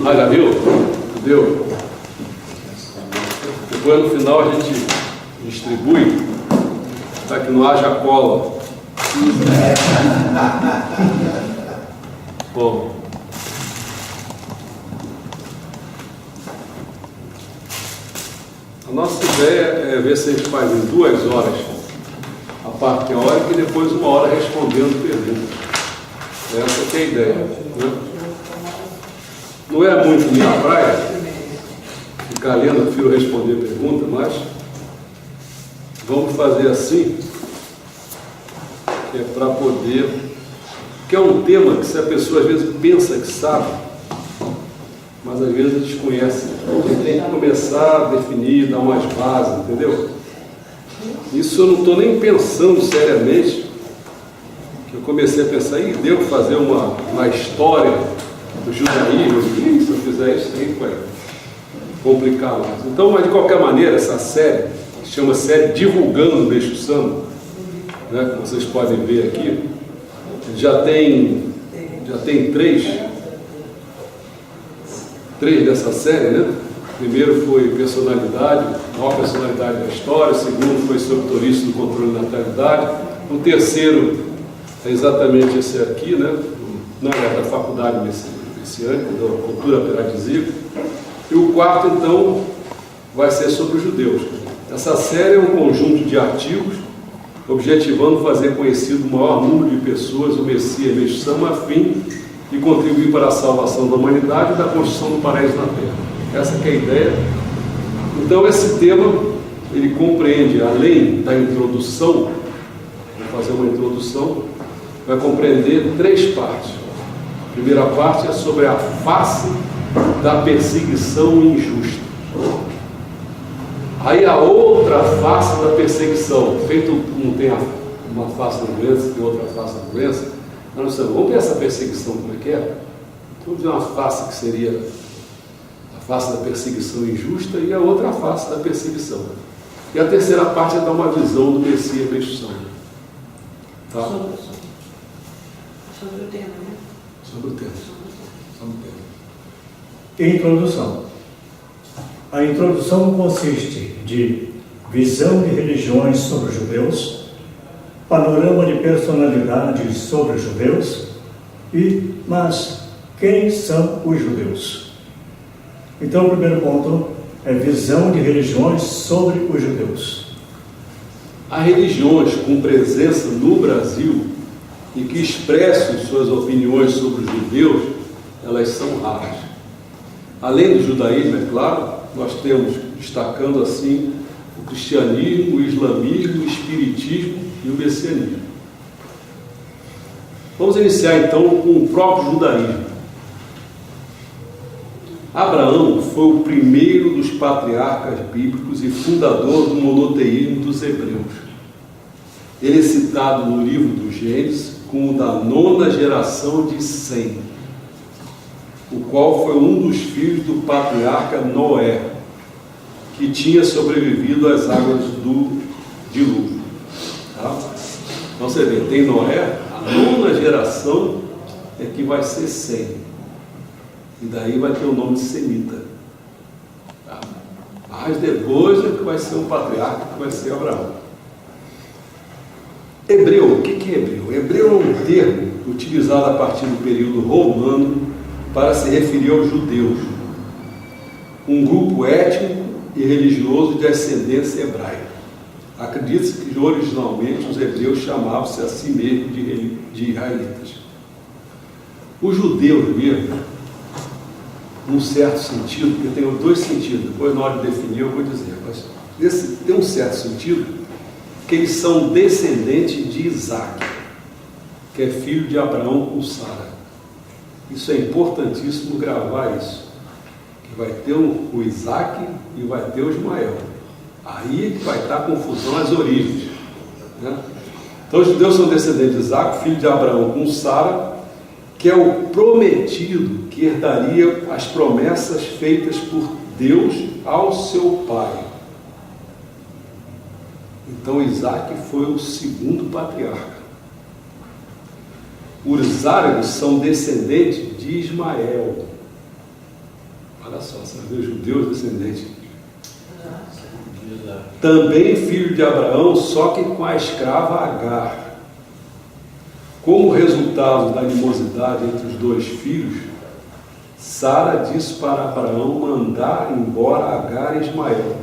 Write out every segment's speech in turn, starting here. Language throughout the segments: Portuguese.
Ah, já viu? Entendeu? Depois no final a gente distribui para que não haja cola. Bom. A nossa ideia é ver se a gente faz em 2 horas a parte teórica e depois 1 hora respondendo perguntas. Essa que é a ideia, né? Não é muito minha praia ficar lendo, eu prefiro responder pergunta, mas vamos fazer assim, que é para poder, que é um tema que se a pessoa às vezes pensa que sabe, mas às vezes desconhece. A gente tem que começar a definir, dar umas bases, entendeu? Isso eu não estou nem pensando seriamente, que eu comecei a pensar, devo fazer uma história do judaísmo, se eu fizer isso aí vai complicar mais. Então, mas de qualquer maneira, essa série, que chama série Divulgando o Meixo Sama, né, que vocês podem ver aqui, já tem 3 dessa série, né? O primeiro foi personalidade, maior personalidade da história. O segundo foi sobre Touriço do controle da natalidade. O terceiro é exatamente esse aqui, né? Da faculdade messiânica, da cultura paradisíaca. E o quarto, então, vai ser sobre os judeus. Essa série é um conjunto de artigos objetivando fazer conhecido o maior número de pessoas o Messias Meixo Sama, a fim de contribuir para a salvação da humanidade e da construção do paraíso na Terra. Essa que é a ideia. Então, esse tema, ele compreende, além da introdução, vou fazer uma introdução, vai compreender 3 partes. A primeira parte é sobre a face da perseguição injusta. Aí a outra face da perseguição, feito não tem uma face da doença, tem outra face da doença, nós vamos ver essa perseguição como é que é? Vamos ver uma face que seria a face da perseguição injusta e a outra face da perseguição. E a terceira parte é dar uma visão do Messias Meixo Sama. Tá? Sobre o tema, né? Sobre o tema. Introdução. A introdução consiste de visão de religiões sobre os judeus, panorama de personalidades sobre os judeus mas quem são os judeus? Então, o primeiro ponto é visão de religiões sobre os judeus. Há religiões com presença no Brasil e que expressam suas opiniões sobre os judeus, elas são raras. Além do judaísmo, é claro, nós temos, destacando assim, o cristianismo, o islamismo, o espiritismo e o messianismo. Vamos iniciar então com o próprio judaísmo. Abraão foi o primeiro dos patriarcas bíblicos e fundador do monoteísmo dos hebreus. Ele é citado no livro do Gênesis como da 9ª geração de Sem, o qual foi um dos filhos do patriarca Noé, que tinha sobrevivido às águas do dilúvio. Tá? Então você vê, tem Noé, a 9ª geração é que vai ser Sem. E daí vai ter o nome de Semita. Tá? Mas depois é que vai ser um patriarca, que vai ser Abraão. Hebreu, o que é hebreu? Hebreu é um termo utilizado a partir do período romano para se referir aos judeus, um grupo étnico e religioso de ascendência hebraica. Acredita-se que originalmente os hebreus chamavam-se a si mesmos de israelitas. Os judeus mesmo, num certo sentido, porque tem 2 sentidos, depois na hora de definir eu vou dizer, mas tem um certo sentido, que eles são descendentes de Isaac, que é filho de Abraão com Sara. Isso é importantíssimo gravar isso. Que vai ter o Isaac e vai ter o Ismael. Aí é que vai estar a confusão, as origens. Né? Então os judeus são descendentes de Isaac, filho de Abraão com Sara, que é o prometido que herdaria as promessas feitas por Deus ao seu pai. Então Isaac foi o segundo patriarca. Os árabes são descendentes de Ismael, Olha só, você vê, judeus descendentes. Também filho de Abraão, só que com a escrava Agar. Como resultado da animosidade entre os dois filhos, Sara disse para Abraão mandar embora Agar e Ismael.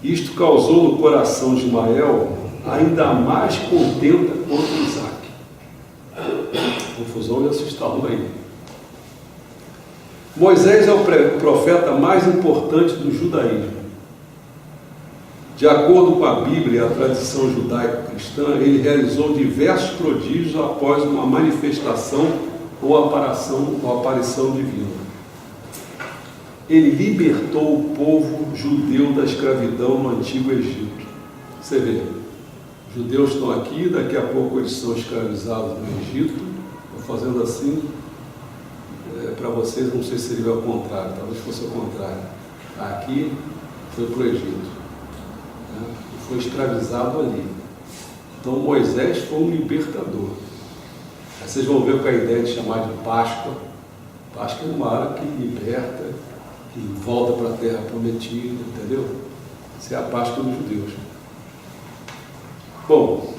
Isto causou no coração de Ismael ainda mais contenta contra Isaac. A confusão já se instalou aí. Moisés é o profeta mais importante do judaísmo. De acordo com a Bíblia e a tradição judaico-cristã, ele realizou diversos prodígios após uma manifestação ou aparição divina. Ele libertou o povo judeu da escravidão no Antigo Egito. Você vê, os judeus estão aqui, daqui a pouco eles são escravizados no Egito. Estou fazendo assim, para vocês, não sei se seria ao contrário, talvez fosse ao contrário. Aqui foi para o Egito. E foi escravizado ali. Então Moisés foi um libertador. Aí vocês vão ver com a ideia de chamar de Páscoa. Páscoa é uma área que liberta, que volta para a terra prometida, entendeu? Essa é a Páscoa dos judeus. Bom,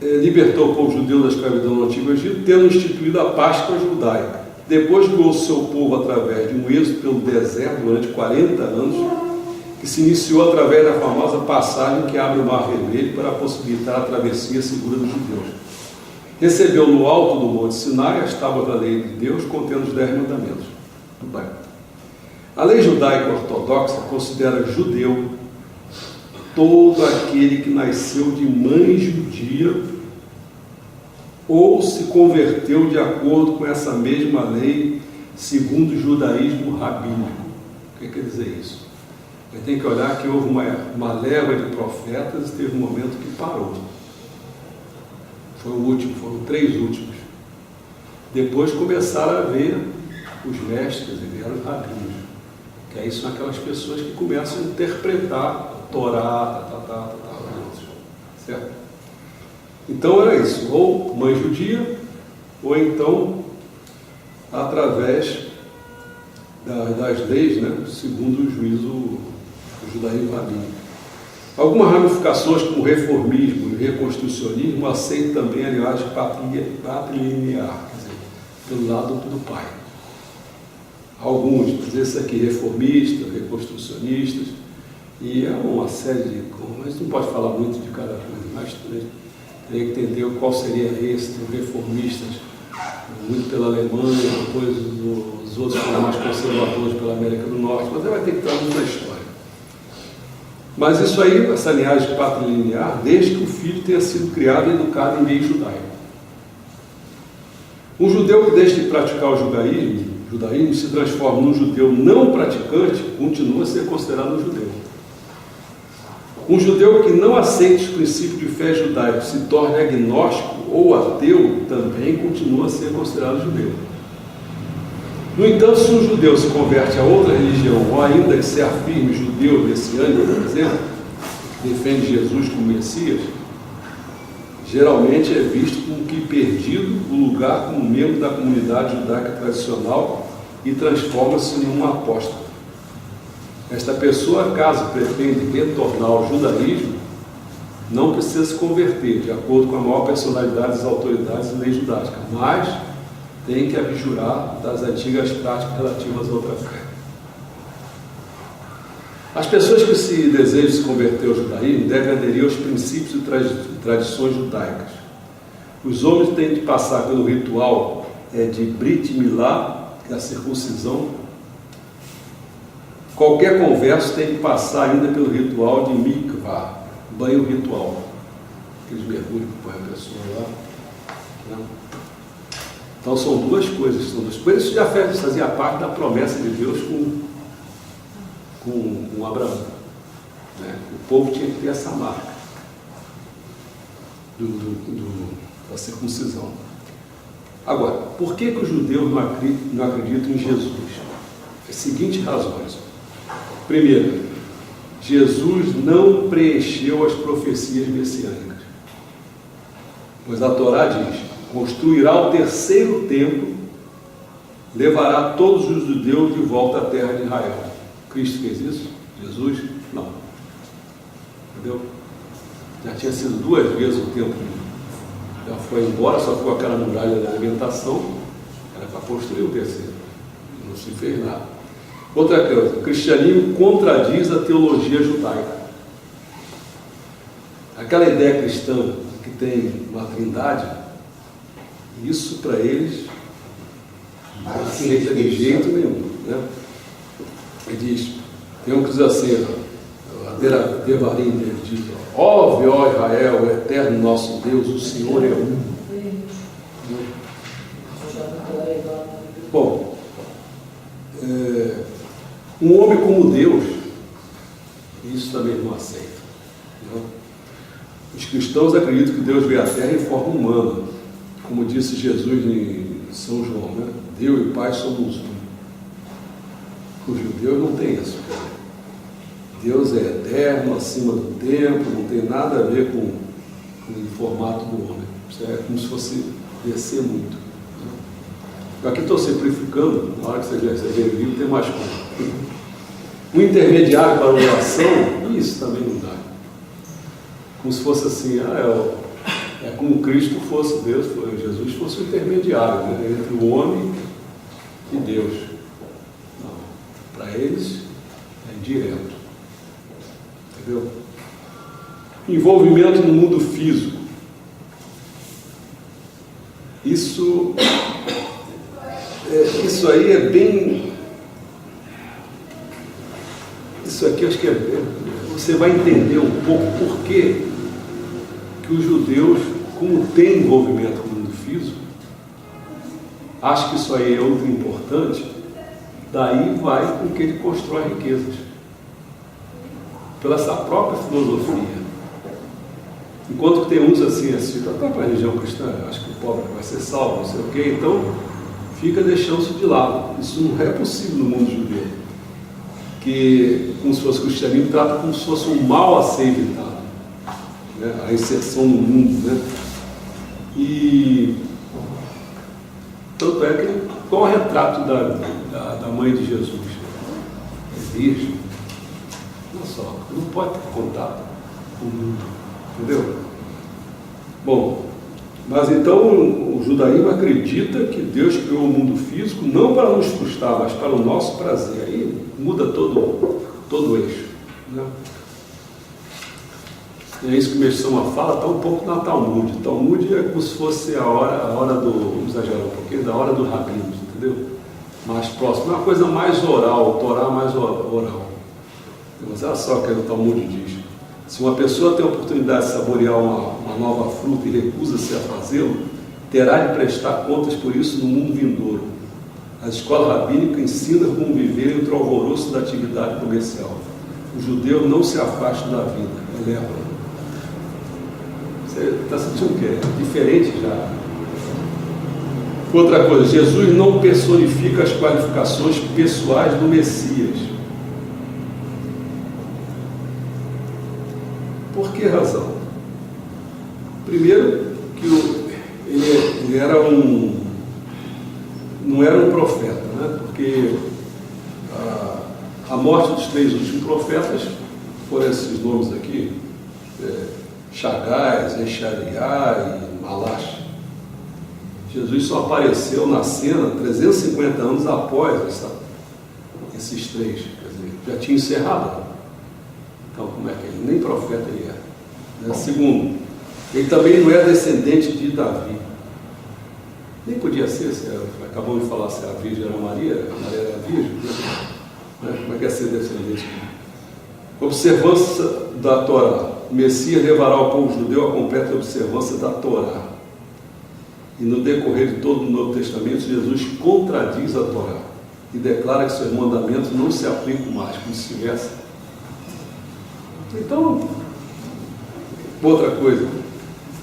libertou o povo judeu da escravidão no Antigo Egito, tendo instituído a Páscoa judaica. Depois guiou seu povo através de um êxodo pelo deserto durante 40 anos, que se iniciou através da famosa passagem que abre o Mar Vermelho para possibilitar a travessia segura dos judeus. Recebeu no alto do Monte Sinai as tábuas da lei de Deus, contendo os 10 mandamentos. Tudo bem. A lei judaica ortodoxa considera judeu todo aquele que nasceu de mãe judia ou se converteu de acordo com essa mesma lei, segundo o judaísmo rabínico. O que quer dizer isso? A gente tem que olhar que houve uma leva de profetas e teve um momento que parou. Foi o último, foram 3 últimos. Depois começaram a ver os mestres e vieram os rabinos. Que aí são aquelas pessoas que começam a interpretar a Torá, certo? Então era isso, ou mãe judia, ou então através das leis, né, segundo o juízo do judaísmo rabínico. Algumas ramificações, como o reformismo e o reconstrucionismo, aceitam também a linhagem patrilinear, quer dizer, pelo lado do pai. Alguns, mas esse aqui, reformistas, reconstrucionistas, e é uma série de coisas, mas não pode falar muito de cada coisa, mas teria que entender qual seria esse, tem reformistas, muito pela Alemanha, depois os outros foram mais conservadores pela América do Norte, mas vai ter que estar muito na história. Mas isso aí, essa linhagem patrilinear, desde que o filho tenha sido criado e educado em meio judaico. Um judeu que deixa de praticar o judaísmo se transforma num judeu não praticante, continua a ser considerado um judeu. Um judeu que não aceita os princípios de fé judaico, se torna agnóstico ou ateu, também continua a ser considerado judeu. No entanto, se um judeu se converte a outra religião, ou ainda que se afirme judeu messiânico, por exemplo, que defende Jesus como Messias, geralmente é visto como que perdido o lugar como membro da comunidade judaica tradicional e transforma-se num apóstolo. Esta pessoa, caso pretende retornar ao judaísmo, não precisa se converter, de acordo com a maior personalidade das autoridades e leis judaicas, mas tem que abjurar das antigas práticas relativas à outra fé. As pessoas que se desejam se converter ao judaísmo devem aderir aos princípios e tradições judaicas. Os homens têm de passar pelo ritual de Brit Milá, que é a circuncisão. Qualquer converso tem de passar ainda pelo ritual de Mikvah, banho ritual. Aqueles mergulhos que põe a pessoa lá. Né? Então são duas coisas. Isso já fazia parte da promessa de Deus com Abraão. Né? O povo tinha que ter essa marca da circuncisão. Agora, por que os judeus não acreditam em Jesus? As seguintes razões. Primeiro, Jesus não preencheu as profecias messiânicas. Pois a Torá diz: construirá o terceiro templo levará todos os judeus de volta à terra de Israel. Cristo fez isso? Jesus? Não. Entendeu? Já tinha sido 2 vezes o templo. Já foi embora, só ficou aquela muralha da alimentação. Era para construir o terceiro. Não se fez nada. Outra coisa, o cristianismo contradiz a teologia judaica. Aquela ideia cristã que tem uma trindade, isso para eles não aceita de jeito nenhum, né? Ele diz, tem um que diz assim, a Devarim dele diz, ó Israel, o eterno nosso Deus, o Senhor é um. Bom, um homem como Deus, isso também não aceita. Né? Os cristãos acreditam que Deus veio à Terra em forma humana, como disse Jesus em São João, né? Deus e Pai somos um. Os judeus não tem isso. Deus é eterno, acima do tempo, não tem nada a ver com o formato do homem. Isso é como se fosse descer muito. Eu aqui estou simplificando, na hora que você ver o livro tem mais coisa. Um intermediário para a oração, isso também não dá. Como se fosse assim, é como Cristo fosse Deus, Jesus fosse o intermediário, né, entre o homem e Deus. Não, para eles é direto. Entendeu? Envolvimento no mundo físico. Isso aí é bem... Isso aqui acho que você vai entender um pouco por que os judeus, como tem envolvimento com o mundo físico, acham que isso aí é ultra importante, daí vai com que ele constrói riquezas. Pela essa própria filosofia. Enquanto que tem uns assim, a própria religião cristã, acho que o pobre vai ser salvo, não sei o quê, então fica deixando isso de lado. Isso não é possível no mundo judeu. Que, como se fosse o cristianismo, trata como se fosse um mal a ser evitado. Né? A inserção no mundo. Né? E tanto é que qual é o retrato da mãe de Jesus? É virgem. Olha só, não pode ter contato com o mundo. Entendeu? Bom, mas então o judaísmo acredita que Deus criou o mundo físico não para nos frustrar, mas para o nosso prazer. Aí muda todo o eixo. Né? É isso que o Meshama fala, está um pouco na Talmud. Talmud é como se fosse a hora do, vamos exagerar um pouquinho, da hora do rabino, entendeu? Mais próximo, é uma coisa mais oral, Torá mais oral. Mas olha só o que o Talmud diz. Se uma pessoa tem a oportunidade de saborear uma nova fruta e recusa-se a fazê-lo, terá de prestar contas por isso no mundo vindouro. A escola rabínica ensina como viver entre o alvoroço da atividade comercial. O judeu não se afasta da vida, eleva-a. Você está sentindo o quê? Diferente já. Outra coisa, Jesus não personifica as qualificações pessoais do Messias. Por que razão? Primeiro, que ele era não era um profeta, né? Porque a morte dos 3 últimos profetas foram esses nomes aqui, Chagás, Echariá e Malachi. Jesus só apareceu na cena 350 anos após esses 3, quer dizer, já tinha encerrado. Então, como é que ele? Nem profeta ele é. Né? Segundo, ele também não é descendente de Davi. Nem podia ser, acabamos de falar se a virgem era Maria era virgem. Né? Como é que é ser descendente? Observância da Torá. O Messias levará ao povo judeu a completa observância da Torá. E no decorrer de todo o Novo Testamento, Jesus contradiz a Torá e declara que seus mandamentos não se aplicam mais, como se tivesse. Então, outra coisa,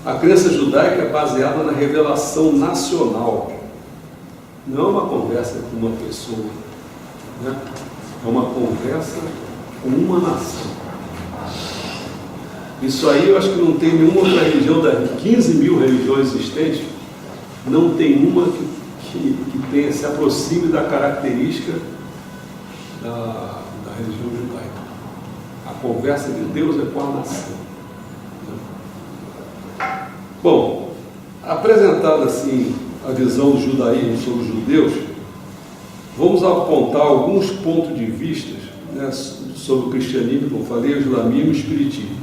a crença judaica é baseada na revelação nacional, não é uma conversa com uma pessoa, né? É uma conversa com uma nação. Isso aí eu acho que não tem nenhuma outra religião, das 15 mil religiões existentes, não tem uma que se aproxime da característica da religião judaica. A conversa de Deus é com a nação. Bom, apresentada assim a visão do judaísmo sobre os judeus, vamos apontar alguns pontos de vista, né, sobre o cristianismo, como eu falei, o islamismo e o espiritismo.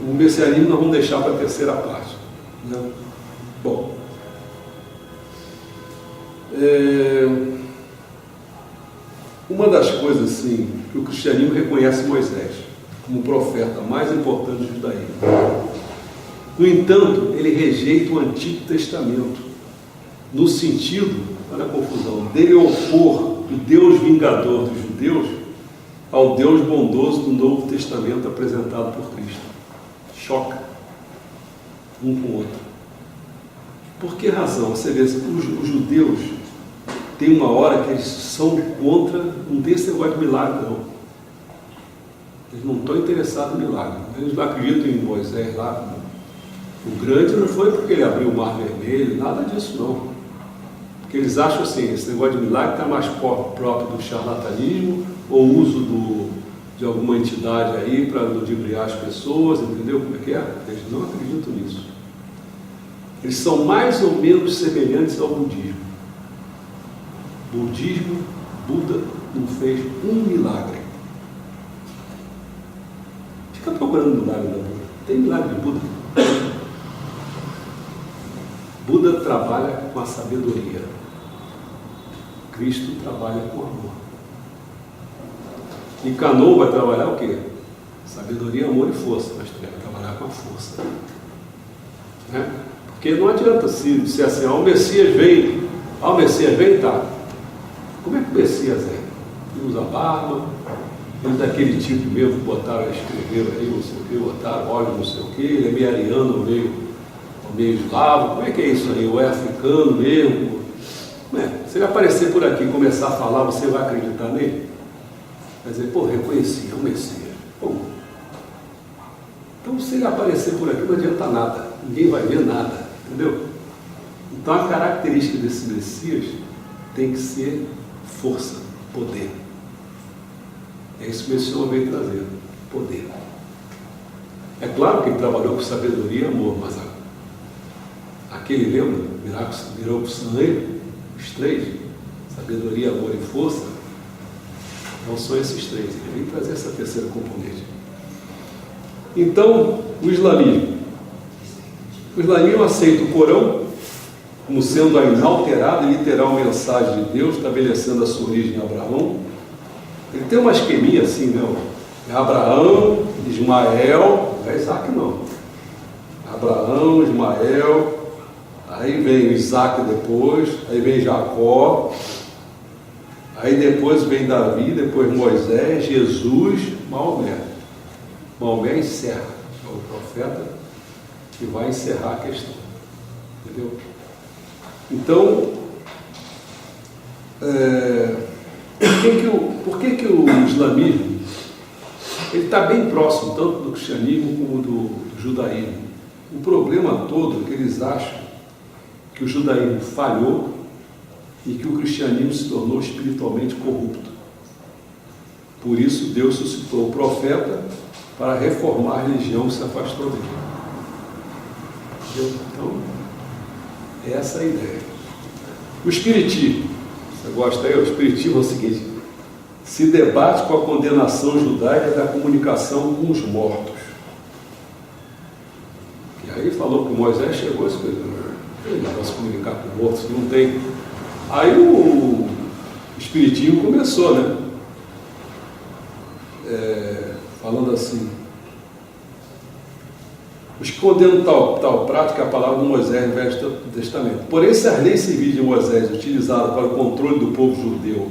O messianismo nós vamos deixar para a terceira parte, né? Bom, uma das coisas assim, que o cristianismo reconhece Moisés como o profeta mais importante do judaísmo. No entanto, ele rejeita o Antigo Testamento, no sentido, olha a confusão, dele opor o Deus vingador dos judeus ao Deus bondoso do Novo Testamento apresentado por Cristo. Choca um com o outro. Por que razão? Você vê, os judeus têm uma hora que eles são contra, não tem esse negócio de milagre, não. Eles não estão interessados em milagre. Eles não acreditam em Moisés lá. O grande não foi porque ele abriu o Mar Vermelho, nada disso não. Porque eles acham assim, esse negócio de milagre está mais próprio do charlatanismo ou uso de alguma entidade aí para ludibriar as pessoas, entendeu como é que é? Eles não acreditam nisso. Eles são mais ou menos semelhantes ao budismo. Budismo, Buda não fez um milagre. Fica procurando milagre da Buda. Tem milagre de Buda? Buda trabalha com a sabedoria. Cristo trabalha com amor. E Cano vai trabalhar o quê? Sabedoria, amor e força. Mas tu vai trabalhar com a força. Né? Porque não adianta se assim, o Messias vem, tá. Como é que o Messias é? Ele usa barba, ele é daquele tipo mesmo que botaram, escreveram aí, não sei o que, botaram óleo, não sei o que, ele é meio ariano, meio eslavo, como é que é isso aí? Ou é africano mesmo? Se ele aparecer por aqui e começar a falar, você vai acreditar nele? Vai dizer, pô, reconheci, é o Messias. Pô. Então, se ele aparecer por aqui, não adianta nada, ninguém vai ver nada, entendeu? Então, a característica desse Messias tem que ser força, poder. É isso que o Senhor veio trazer, poder. É claro que ele trabalhou com sabedoria e amor, mas aquele lembra, virou para o sangue, os três, sabedoria, amor e força, não são esses três, ele vem trazer essa terceira componente. Então, o islamismo aceita o Corão como sendo a inalterada e literal mensagem de Deus, estabelecendo a sua origem em Abraão. Ele tem uma esqueminha assim, né? É Abraão, Ismael, não é Isaac não. Abraão, Ismael, aí vem Isaac depois, aí vem Jacó, aí depois vem Davi, depois Moisés, Jesus, Maomé. Maomé encerra, é o profeta que vai encerrar a questão. Entendeu? Então, por que o islamismo ele está bem próximo tanto do cristianismo como do judaísmo? O problema todo é que eles acham que o judaísmo falhou e que o cristianismo se tornou espiritualmente corrupto. Por isso Deus suscitou o profeta para reformar a religião que se afastou dele. Então, essa é a ideia. O espiritismo, você gosta aí? O espiritismo é o seguinte: se debate com a condenação judaica da comunicação com os mortos. E aí falou que Moisés chegou e disse, ele não vai se comunicar com mortos, não tem. Aí o espiritismo começou, né? Falando assim, os que condenam tal prática é a palavra de Moisés no Velho Testamento. Porém, se as leis civis de Moisés utilizadas para o controle do povo judeu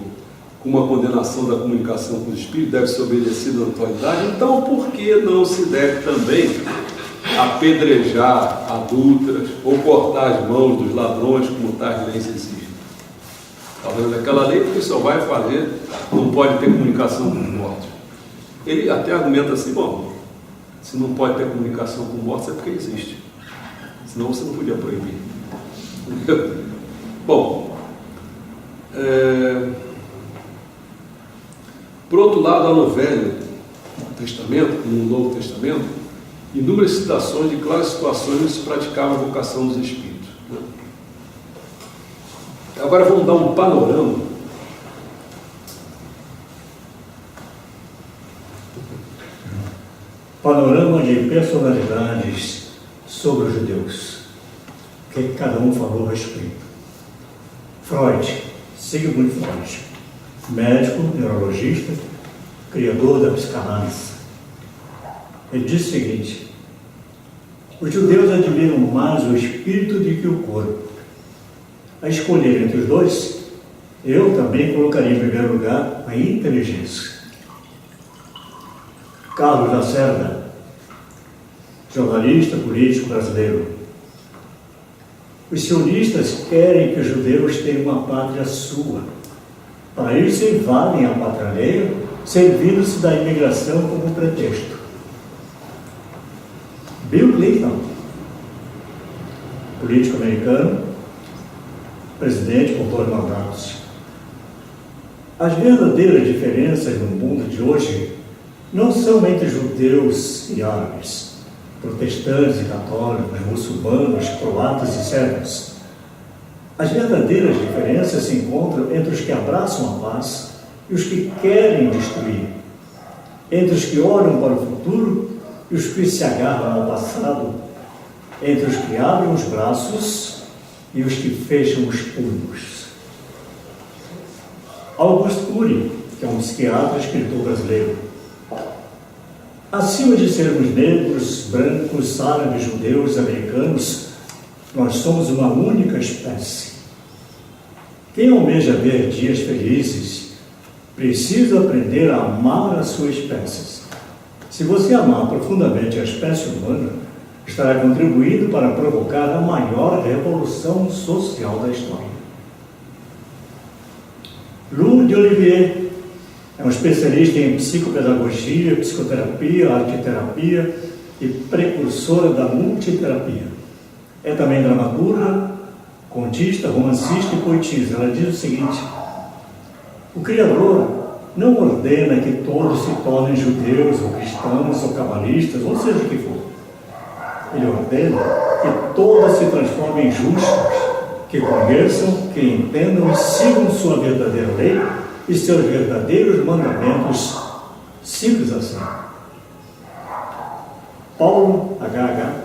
como a condenação da comunicação com os espíritos deve ser obedecida na atualidade, então por que não se deve também apedrejar adúlteras ou cortar as mãos dos ladrões como tais leis exigem? Está vendo aquela lei porque só vai fazer, não pode ter comunicação com os mortos. Ele até argumenta assim, bom, se não pode ter comunicação com mortos é porque existe. Senão você não podia proibir. Bom, por outro lado, há no Velho Testamento, no Novo Testamento, inúmeras citações de claras situações onde se praticava a vocação dos Espíritos. Agora vamos dar um panorama de personalidades sobre os judeus, que cada um falou a respeito. Freud, Sigmund Freud, médico, neurologista, criador da psicanálise. Ele disse o seguinte: os judeus admiram mais o espírito do que o corpo. A escolher entre os dois, eu também colocaria em primeiro lugar a inteligência. Carlos Lacerda, jornalista político brasileiro. Os sionistas querem que os judeus tenham uma pátria sua. Para isso, invadem a pátria alheia, servindo-se da imigração como pretexto. Bill Clinton, político americano, presidente por 2 mandatos. As verdadeiras diferenças no mundo de hoje não são entre judeus e árabes, protestantes e católicos, muçulmanos, croatas e sérvios. As verdadeiras diferenças se encontram entre os que abraçam a paz e os que querem destruir, entre os que olham para o futuro e os que se agarram ao passado, entre os que abrem os braços e os que fecham os punhos. Auguste Cury, que é um psiquiatra e escritor brasileiro. Acima de sermos negros, brancos, árabes, judeus, americanos, nós somos uma única espécie. Quem almeja ver dias felizes precisa aprender a amar a sua espécie. Se você amar profundamente a espécie humana, estará contribuindo para provocar a maior revolução social da história. Lu de Olivier é um especialista em psicopedagogia, psicoterapia, arteterapia e precursora da multiterapia. É também dramaturga, contista, romancista e poetisa. Ela diz o seguinte: o Criador não ordena que todos se tornem judeus, ou cristãos, ou cabalistas, ou seja o que for. Ele ordena que todos se transformem em justos, que conheçam, que entendam e sigam sua verdadeira lei e seus verdadeiros mandamentos. Simples assim. Paulo H.H.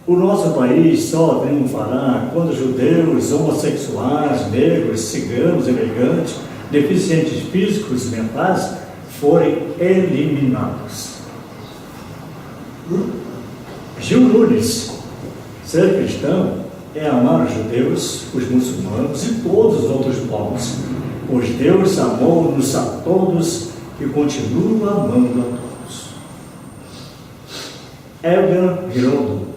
O nosso país só triunfará quando judeus, homossexuais, negros, ciganos, imigrantes, deficientes físicos e mentais forem eliminados. Gil Nunes: ser cristão é amar os judeus, os muçulmanos e todos os outros povos, pois Deus amou-nos a todos e continua amando a todos. Edgar Giroldo: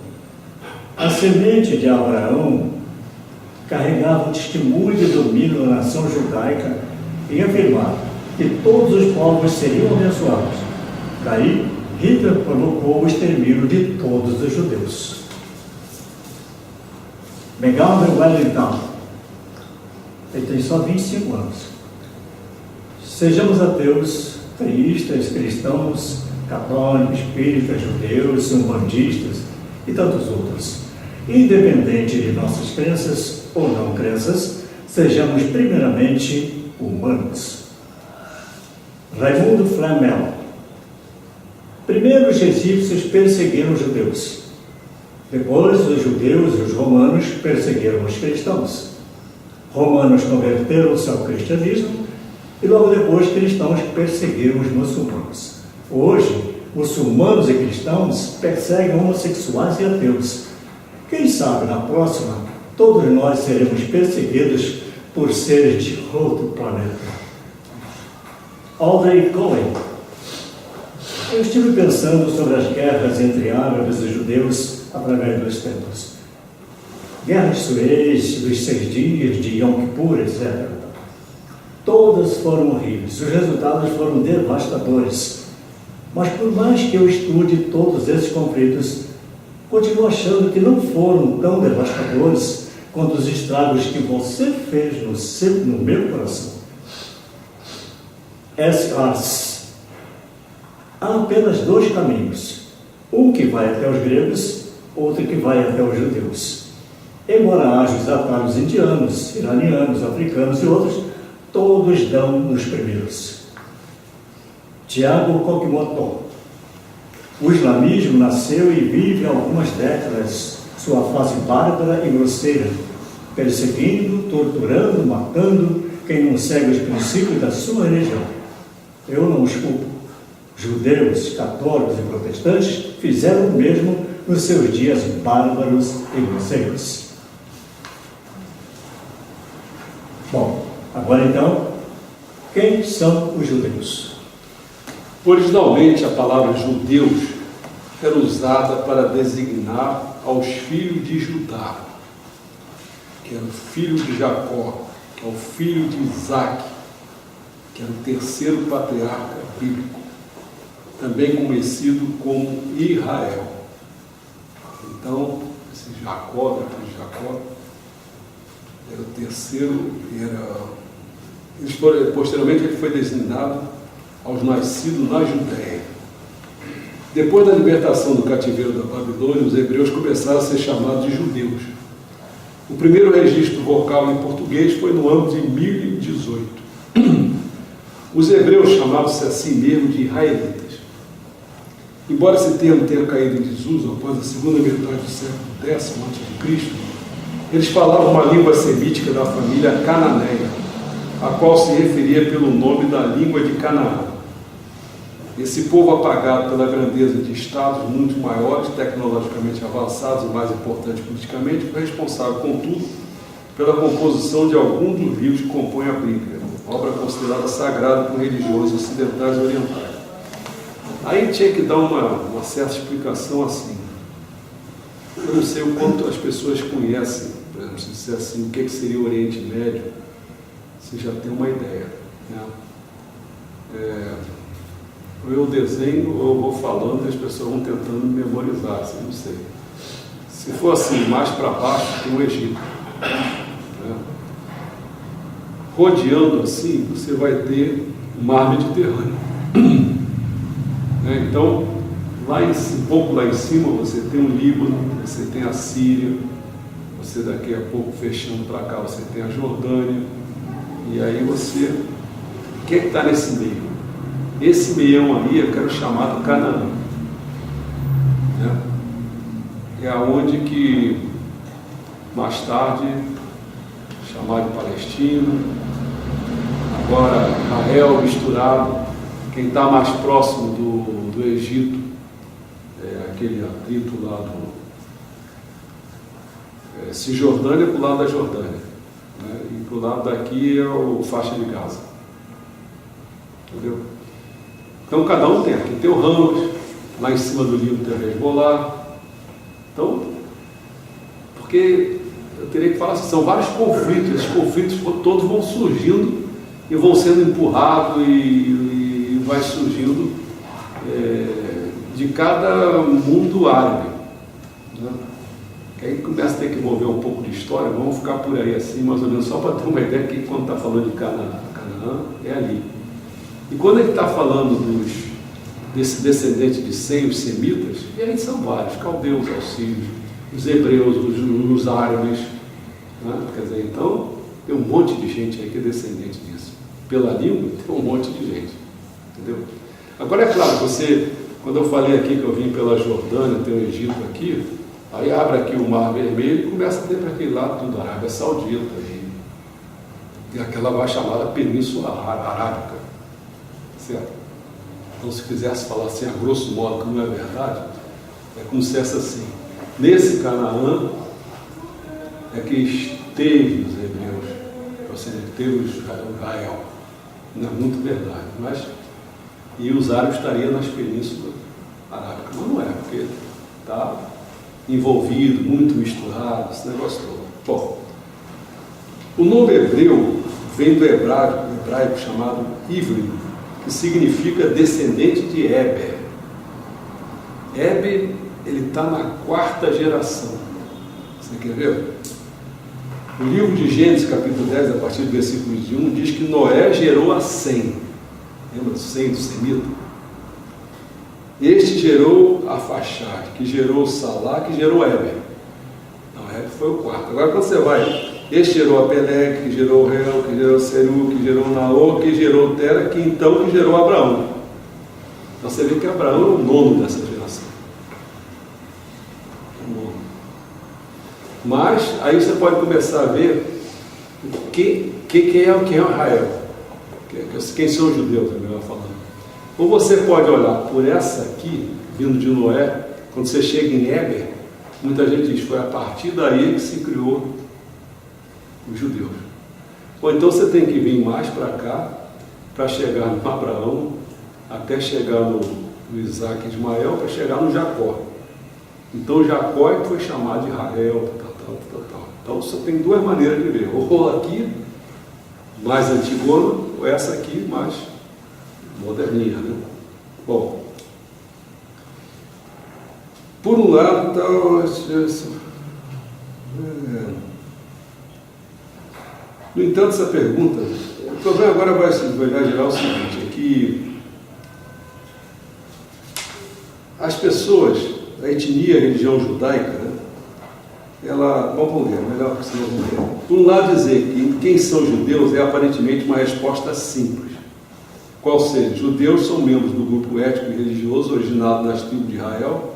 a semente de Abraão carregava o testemunho de domínio da nação judaica em afirmar que todos os povos seriam abençoados. Daí, Hitler provocou o extermínio de todos os judeus. Megaldo Wellington, ele tem só 25 anos. Sejamos ateus, teístas, cristãos, católicos, espíritas, judeus, umbandistas e tantos outros. Independente de nossas crenças ou não crenças, sejamos primeiramente humanos. Raimundo Flamel: primeiro os egípcios perseguiram os judeus. Depois os judeus e os romanos perseguiram os cristãos. Romanos converteram-se ao cristianismo e logo depois cristãos perseguiram os muçulmanos. Hoje, muçulmanos e cristãos perseguem homossexuais e ateus. Quem sabe na próxima todos nós seremos perseguidos por seres de outro planeta. Audrey Cohen: eu estive pensando sobre as guerras entre árabes e judeus através dos tempos. Guerra de Suez, dos 6 dias, de Yom Kippur, etc. Todas foram horríveis, os resultados foram devastadores. Mas por mais que eu estude todos esses conflitos, continuo achando que não foram tão devastadores contra os estragos que você fez no meu coração. Escars. Há apenas dois caminhos, um que vai até os gregos, outro que vai até os judeus. Embora haja os atalhos indianos, iranianos, africanos e outros, todos dão nos primeiros. Tiago Kokimoto. O islamismo nasceu e vive há algumas décadas sua fase bárbara e grosseira, perseguindo, torturando, matando quem não segue os princípios da sua religião. Eu não os culpo. Judeus, católicos e protestantes fizeram o mesmo nos seus dias bárbaros e grosseiros. Bom, agora então, quem são os judeus? Originalmente, a palavra judeus era usada para designar aos filhos de Judá, que era o filho de Jacó, que é o filho de Isaac, que era o terceiro patriarca bíblico, também conhecido como Israel. Então, esse Jacó, depois de Jacó, era o terceiro, posteriormente ele foi designado aos nascidos na Judéia. Depois da libertação do cativeiro da Babilônia, os hebreus começaram a ser chamados de judeus. O primeiro registro vocal em português foi no ano de 1018. Os hebreus chamavam-se assim mesmo de israelitas. Embora esse termo tenha caído em desuso após a segunda metade do século X a.C., eles falavam uma língua semítica da família cananeia, a qual se referia pelo nome da língua de Canaã. Esse povo, apagado pela grandeza de estados muito maiores, tecnologicamente avançados e mais importantes politicamente, foi responsável, contudo, pela composição de alguns dos livros que compõem a Bíblia, obra considerada sagrada por religiosos ocidentais e orientais. Aí tinha que dar uma certa explicação assim. Eu não sei o quanto as pessoas conhecem, por exemplo, se disser assim, o que seria o Oriente Médio, você já tem uma ideia, né? Ou eu desenho, ou eu vou falando e as pessoas vão tentando memorizar, assim, não sei. Se for assim, mais para baixo, tem o Egito. Né? Rodeando assim, você vai ter o Mar Mediterrâneo. Né? Então, um pouco lá em cima, você tem o Líbano, você tem a Síria, você daqui a pouco, fechando para cá, você tem a Jordânia, e aí você... O que está nesse meio? Esse meião aí é que era o chamado Canaã. Né? É aonde que, mais tarde, chamado de Palestina, agora Israel misturado. Quem está mais próximo do Egito é aquele atrito lá do Cisjordânia para o lado da Jordânia, né? E para o lado daqui é o faixa de Gaza. Entendeu? Então cada um tem, aqui tem o Ramos, lá em cima do livro tem a Hezbollah. Então, porque eu teria que falar assim, são vários conflitos, esses conflitos todos vão surgindo e vão sendo empurrados e vai surgindo de cada mundo árabe. Né? Que aí começa a ter que envolver um pouco de história, vamos ficar por aí assim, mais ou menos, só para ter uma ideia que quando está falando de Canaã é ali. E quando ele está falando desse descendente de Sem, os semitas, e aí são vários, caldeus, alcírios, os hebreus, os árabes, né? Quer dizer, então tem um monte de gente aí que é descendente disso. Pela língua, tem um monte de gente, entendeu? Agora é claro, quando eu falei aqui que eu vim pela Jordânia, tem o Egito aqui, aí abre aqui o Mar Vermelho e começa a ter para aquele lado tudo, a Arábia Saudita, aí tem aquela chamada Península Arábica. Certo? Então, se quisesse falar assim, a grosso modo, que não é verdade, é como se fosse assim: nesse Canaã é que esteve os hebreus, ou seja, teve o Israel. Não é muito verdade, mas. E os árabes estariam nas penínsulas arábicas. Mas não é, porque está envolvido, muito misturado, esse negócio todo. Bom, o nome hebreu vem do hebraico chamado Ivri, que significa descendente de Eber. Eber, ele está na 4ª geração. Você quer ver? O livro de Gênesis, capítulo 10, a partir do versículo 21, diz que Noé gerou a Sem. Lembra do Sem, do semita? Este gerou a Faxar, que gerou Salá, que gerou Éber. Não, Éber foi o quarto. Agora quando você vai, este gerou a Pelé, que gerou Reu, que gerou Seru, que gerou Naô, que gerou Tera, que então que gerou Abraão. Então você vê que Abraão é o nono dessa geração. Mas aí você pode começar a ver quem é Israel, quem são os judeus, melhor falando. Ou você pode olhar por essa aqui, vindo de Noé, quando você chega em Éber, muita gente diz que foi a partir daí que se criou os judeus. Ou então você tem que vir mais para cá, para chegar no Abraão, até chegar no Isaac e Ismael, para chegar no Jacó. Então Jacó é que foi chamado de Israel, tal. Então você tem duas maneiras de ver, ou aqui, mais antigona, ou essa aqui, mais moderninha, né? Bom, por um lado, então, no entanto, essa pergunta, o problema agora vai gerar o seguinte, é que as pessoas, a etnia, a religião judaica, né, vamos ler, melhor que senão vamos ler. Por um lado, dizer que quem são judeus é aparentemente uma resposta simples. Qual seja, judeus são membros do grupo étnico e religioso originado nas tribos de Israel,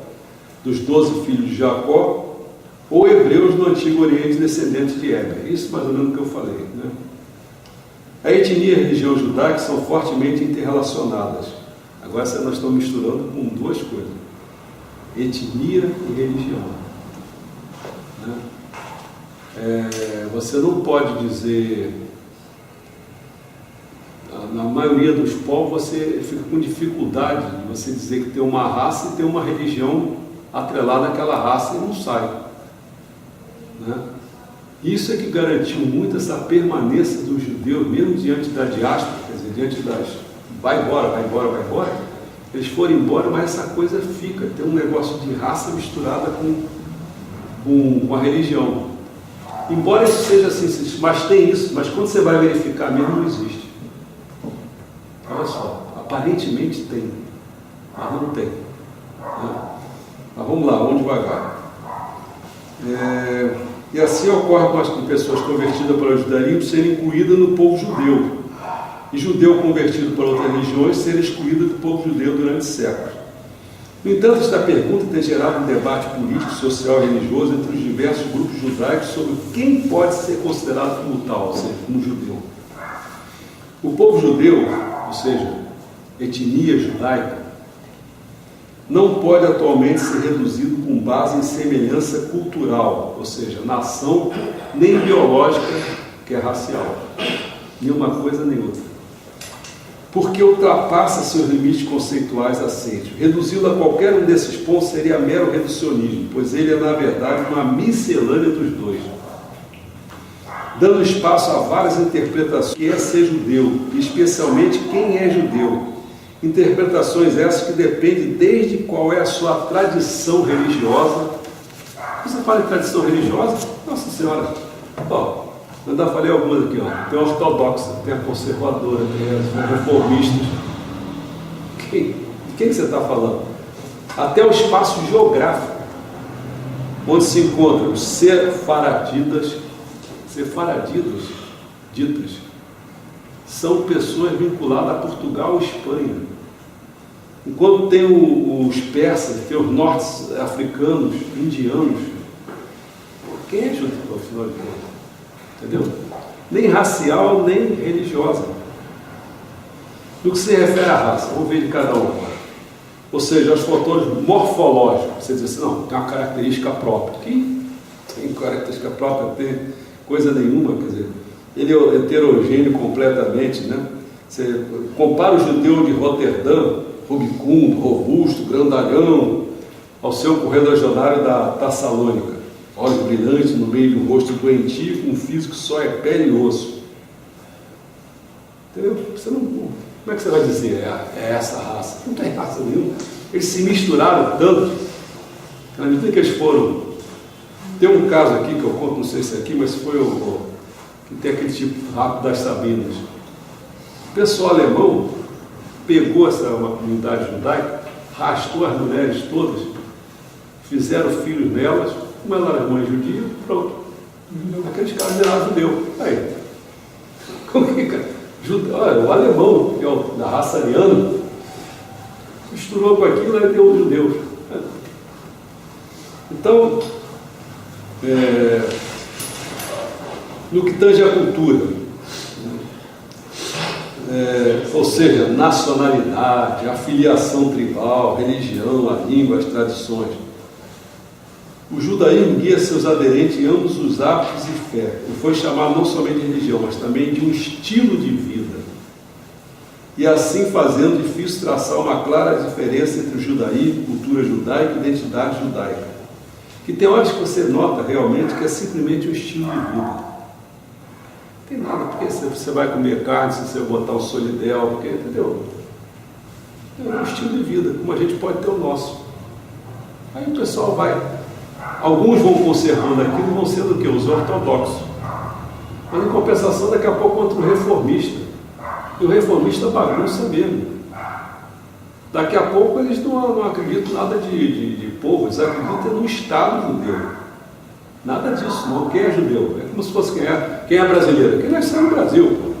dos 12 filhos de Jacó, ou hebreus do Antigo Oriente descendentes de Éber. Isso mais ou menos o que eu falei, né? A etnia e a religião judaica são fortemente interrelacionadas. Agora nós estamos misturando com duas coisas: etnia e religião, né? Você não pode dizer, na maioria dos povos você fica com dificuldade de você dizer que tem uma raça e tem uma religião atrelada àquela raça e não sai, né? Isso é que garantiu muito essa permanência dos judeus, mesmo diante da diáspora, quer dizer, diante das vai embora, eles foram embora, mas essa coisa fica, tem um negócio de raça misturada com a religião. Embora isso seja assim, mas tem isso, mas quando você vai verificar mesmo, não existe. Olha só, aparentemente tem, mas não tem, né? Mas vamos lá, vamos devagar. E assim ocorre com as pessoas convertidas para o judaísmo serem incluídas no povo judeu, e judeu convertido para outras religiões serem excluídos do povo judeu durante séculos. No entanto, esta pergunta tem gerado um debate político, social e religioso entre os diversos grupos judaicos sobre quem pode ser considerado como tal, ou seja, como judeu. O povo judeu, ou seja, etnia judaica, não pode atualmente ser reduzido com base em semelhança cultural, ou seja, nação, nem biológica, que é racial. Nem uma coisa nem outra. Porque ultrapassa seus limites conceituais aceitos. Reduzi-lo a qualquer um desses pontos seria mero reducionismo, pois ele é, na verdade, uma miscelânea dos dois, dando espaço a várias interpretações que é ser judeu, e especialmente quem é judeu. Interpretações essas que dependem desde qual é a sua tradição religiosa. Você fala de tradição religiosa? Nossa Senhora! Ó, eu ainda falei algumas aqui, ó. Tem a ortodoxa, tem a conservadora, tem as reformistas. De quem você está falando? Até o espaço geográfico, onde se encontram os sefaraditas, ditas, são pessoas vinculadas a Portugal e Espanha. Enquanto tem os persas, tem os norte-africanos, indianos. Quem é judeu, afinal de contas? Entendeu? Nem racial, nem religiosa. No que se refere à raça, vamos ver de cada um. Ou seja, os fatores morfológicos. Você diz assim, não, tem uma característica própria. Que tem característica própria, tem coisa nenhuma, quer dizer, ele é heterogêneo completamente, né? Você compara o judeu de Roterdã, rubicundo, robusto, grandalhão, ao seu correligionário da Tessalônica, olhos brilhantes no meio de um rosto doentio, com um físico só é pele e osso. Entendeu? Como é que você vai dizer, é essa raça? Não tem raça nenhuma. Eles se misturaram tanto, que na medida que eles foram Tem um caso aqui que eu conto, não sei se é aqui, mas foi que tem aquele tipo rápido das Sabinas. O pessoal alemão pegou essa uma comunidade judaica, arrastou as mulheres todas, fizeram filhos nelas, como ela era mãe judia, pronto. Aqueles caras viraram judeu. Aí, como que, cara? Olha, o alemão, que é da raça ariana, misturou com aquilo e deu os judeus. Então, no que tange à cultura, ou seja, nacionalidade, afiliação tribal, religião, a língua, as tradições, o judaísmo guia seus aderentes em ambos os hábitos e fé. E foi chamado não somente de religião, mas também de um estilo de vida. E assim fazendo difícil traçar uma clara diferença entre o judaísmo, cultura judaica e identidade judaica. Que tem horas que você nota realmente que é simplesmente um estilo de vida. Não tem nada, porque você vai comer carne, se você botar um solidel, porque, entendeu? É um estilo de vida, como a gente pode ter o nosso. Aí o pessoal vai... Alguns vão conservando aquilo, vão sendo o quê? Os ortodoxos. Mas em compensação, daqui a pouco entra o reformista. E o reformista bagunça mesmo. Daqui a pouco eles não acreditam nada de povo, eles acreditam no Estado judeu. Nada disso, não. Quem é judeu? É como se fosse quem é brasileiro. Quem nasceu no Brasil,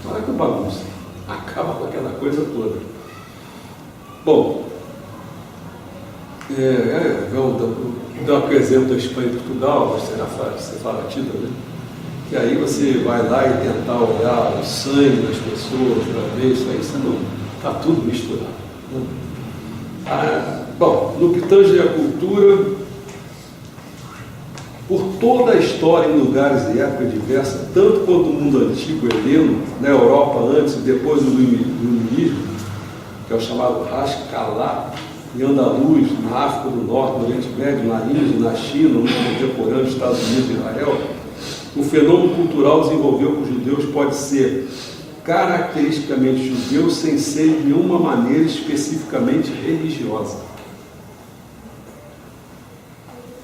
pô. Olha que bagunça. Acaba com aquela coisa toda. Bom, vamos dar um exemplo da Espanha e Portugal, você fala título, né? Que aí você vai lá e tentar olhar o sangue das pessoas para ver isso aí, senão está tudo misturado. Né? Bom, no que tange à cultura, por toda a história em lugares e épocas diversas, tanto quanto o mundo antigo heleno, na Europa antes e depois do iluminismo, que é o chamado Haskalah, em Andaluz, na África do Norte, no Oriente Médio, na Índia, na China, no mundo contemporâneo, nos Estados Unidos e Israel, o fenômeno cultural desenvolveu que os judeus pode ser caracteristicamente judeu sem ser de nenhuma maneira especificamente religiosa.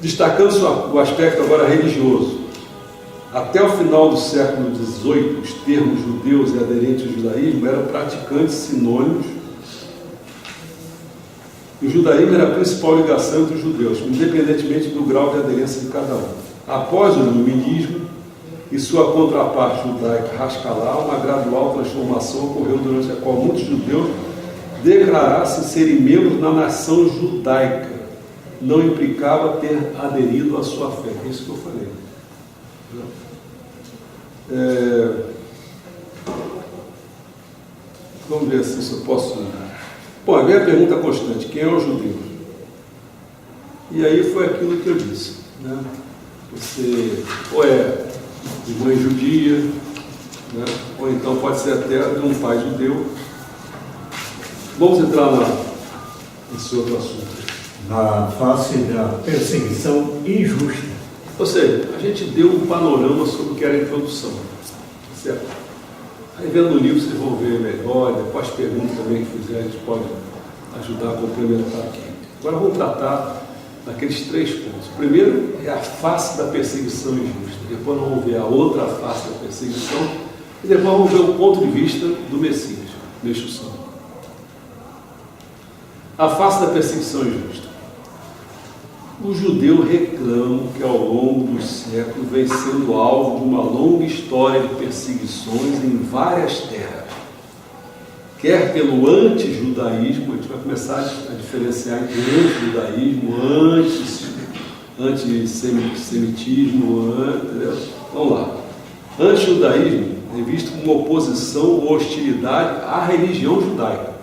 Destacando o aspecto agora religioso, até o final do século XVIII, os termos judeus e aderentes ao judaísmo eram praticantes sinônimos. O judaísmo era a principal ligação entre os judeus, independentemente do grau de aderência de cada um. Após o iluminismo e sua contraparte judaica Haskalah, uma gradual transformação ocorreu durante a qual muitos judeus declararam-se serem membros da nação judaica. Não implicava ter aderido à sua fé. É isso que eu falei. Vamos ver se eu posso... Bom, a minha pergunta constante, quem é o judeu? E aí foi aquilo que eu disse, né? Você ou é de mãe judia, né? Ou então pode ser até de um pai judeu. Vamos entrar nesse outro assunto. Na face da perseguição injusta. Ou seja, a gente deu um panorama sobre o que era a introdução, certo? Aí vendo o livro vocês vão ver melhor, depois as perguntas também que fizerem, a gente pode ajudar a complementar aqui. Agora vamos tratar daqueles 3 pontos. O primeiro é a face da perseguição injusta, depois nós vamos ver a outra face da perseguição, e depois vamos ver o ponto de vista do Messias, Meixo Santo. A face da perseguição injusta. O judeu reclama que ao longo dos séculos vem sendo alvo de uma longa história de perseguições em várias terras. Quer pelo anti-judaísmo, a gente vai começar a diferenciar entre anti-judaísmo, antissemitismo, entendeu? Vamos lá. Anti-judaísmo é visto como oposição ou hostilidade à religião judaica.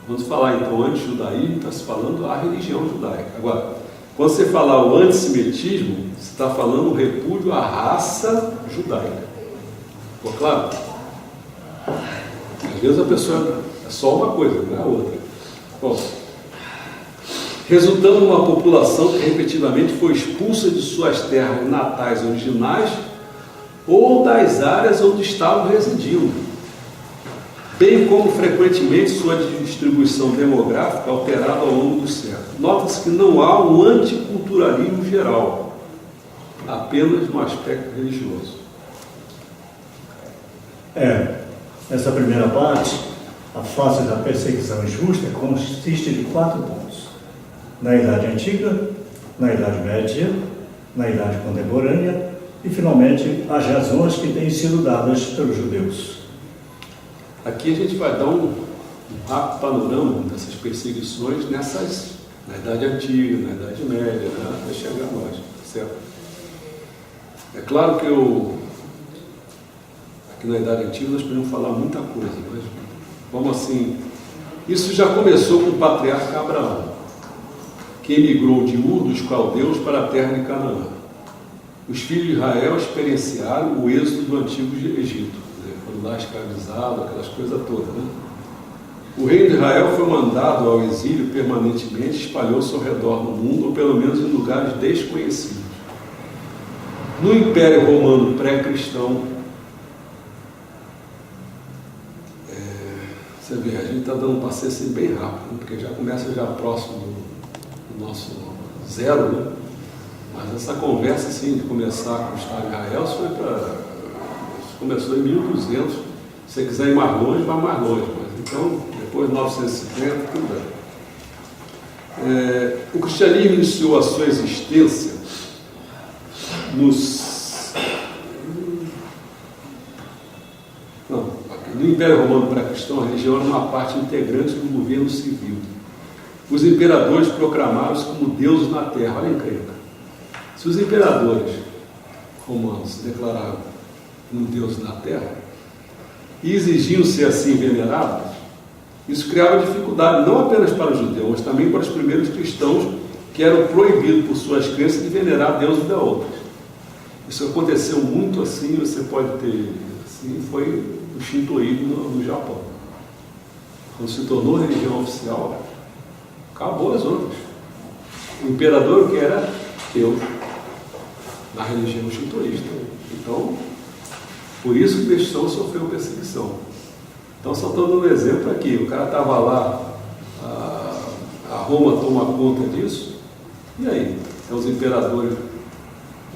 Vamos falar então anti-judaísmo, está se falando à religião judaica. Agora, quando você falar o antissemitismo, você está falando o repúdio à raça judaica. Ficou claro? Às vezes a pessoa é só uma coisa, não é a outra. Bom, resultando numa população que repetidamente foi expulsa de suas terras natais originais ou das áreas onde estavam residindo, bem como frequentemente sua distribuição demográfica alterada ao longo dos séculos. Nota-se que não há um anticulturalismo geral, apenas no aspecto religioso. Essa primeira parte, a fase da perseguição injusta, consiste de 4 pontos. Na Idade Antiga, na Idade Média, na Idade Contemporânea e, finalmente, as razões que têm sido dadas pelos judeus. Aqui a gente vai dar um rápido panorama dessas perseguições na Idade Antiga, na Idade Média, até chegar a nós, certo? É claro que aqui na Idade Antiga nós podemos falar muita coisa, mas vamos assim, isso já começou com o patriarca Abraão, que emigrou de Ur dos Caldeus para a terra de Canaã. Os filhos de Israel experienciaram o êxodo do antigo Egito. Foram lá escravizados, aquelas coisas todas, né? O reino de Israel foi mandado ao exílio permanentemente, espalhou-se ao redor do mundo, ou pelo menos em lugares desconhecidos. No Império Romano pré-cristão, você vê, a gente está dando um passeio assim bem rápido, né? Porque já começa próximo do nosso zero, né? Mas essa conversa assim, de começar com o Estado de Israel, começou em 1200. Se você quiser ir mais longe, vai mais longe. Mas então, depois de 950, tudo bem. O cristianismo iniciou a sua existência no Império Romano pré-cristão. A religião era uma parte integrante do governo civil. Os imperadores proclamaram-se como deuses na terra. Olha a encrenca. Se os imperadores romanos se declararam como deuses na terra e exigiam ser assim venerados, isso criava dificuldade não apenas para os judeus, mas também para os primeiros cristãos, que eram proibidos por suas crenças de venerar deuses da outras. Isso aconteceu muito assim, você pode ter assim, foi o shintoísmo no Japão. Quando se tornou religião oficial, acabou as outras. O imperador que era Deus na religião shintoísta. Então, por isso que o cristão sofreu perseguição. Então, só estou dando um exemplo aqui. O cara estava lá, a Roma toma conta disso, e aí? Os imperadores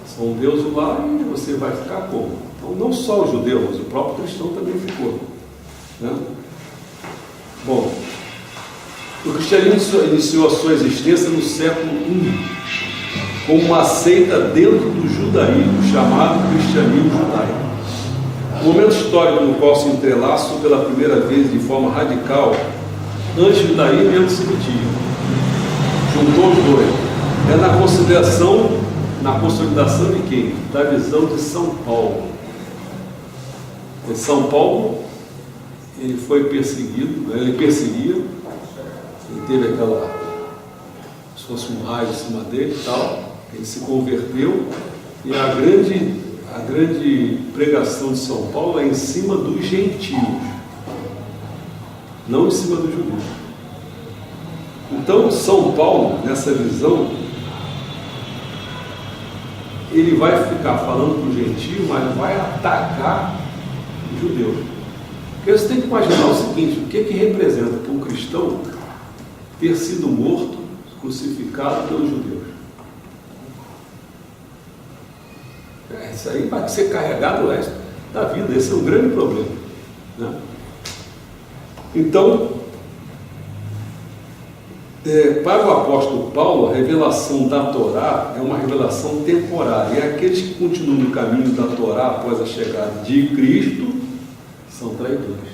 são deuses lá e você vai ficar como? Então, não só os judeus, mas o próprio cristão também ficou. Né? Bom, o cristianismo iniciou a sua existência no século I, como uma seita dentro do judaísmo, chamado cristianismo judaico. O momento histórico no qual se entrelaçam pela primeira vez de forma radical anti-judaísmo e antissemitismo. Juntou os dois. É na consolidação de quem? Da visão de São Paulo. Em São Paulo, ele foi perseguido, ele perseguia, ele teve se fosse um raio em cima dele e tal, ele se converteu, e a grande pregação de São Paulo é em cima dos gentios, não em cima dos judeus. Então, São Paulo, nessa visão, ele vai ficar falando para o gentio, mas vai atacar os judeus. Porque você tem que imaginar o seguinte: o que representa para um cristão ter sido morto, crucificado pelos judeus? Isso aí vai ser carregado o resto da vida. Esse é um grande problema, né? Então, para o apóstolo Paulo, a revelação da Torá é uma revelação temporária. E aqueles que continuam no caminho da Torá após a chegada de Cristo são traidores.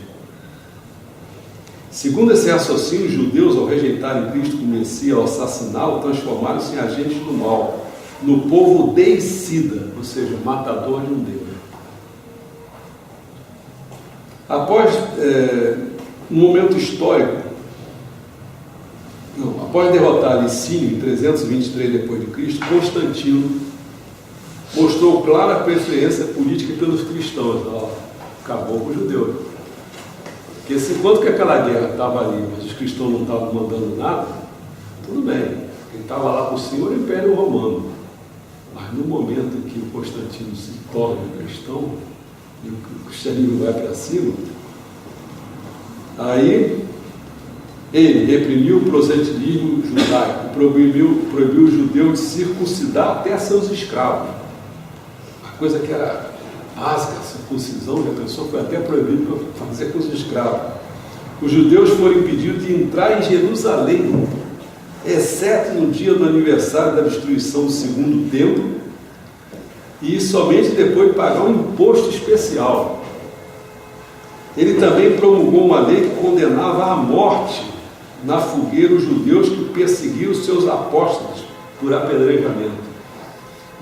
Segundo esse raciocínio, os judeus, ao rejeitarem Cristo como Messias, ao assassiná-lo, transformaram-se em agentes do mal, no povo deicida, ou seja, matador de um Deus. Após um momento histórico, após derrotar Licínio em 323 d.C., Constantino mostrou clara preferência política pelos cristãos. Acabou com os judeus. Porque enquanto que aquela guerra estava ali, mas os cristãos não estavam mandando nada, tudo bem. Quem estava lá por cima era o Império Romano. Mas no momento em que o Constantino se torna cristão, e o cristianismo vai para cima, Aí ele reprimiu o proselitismo judaico, proibiu os judeus de circuncidar até seus escravos. Uma coisa que era básica, a circuncisão, que a pessoa foi até proibida para fazer com os escravos. Os judeus foram impedidos de entrar em Jerusalém, exceto no dia do aniversário da destruição do segundo templo, e somente depois de pagar um imposto especial. Ele também promulgou uma lei que condenava à morte na fogueira os judeus que perseguiam os seus apóstolos por apedrejamento.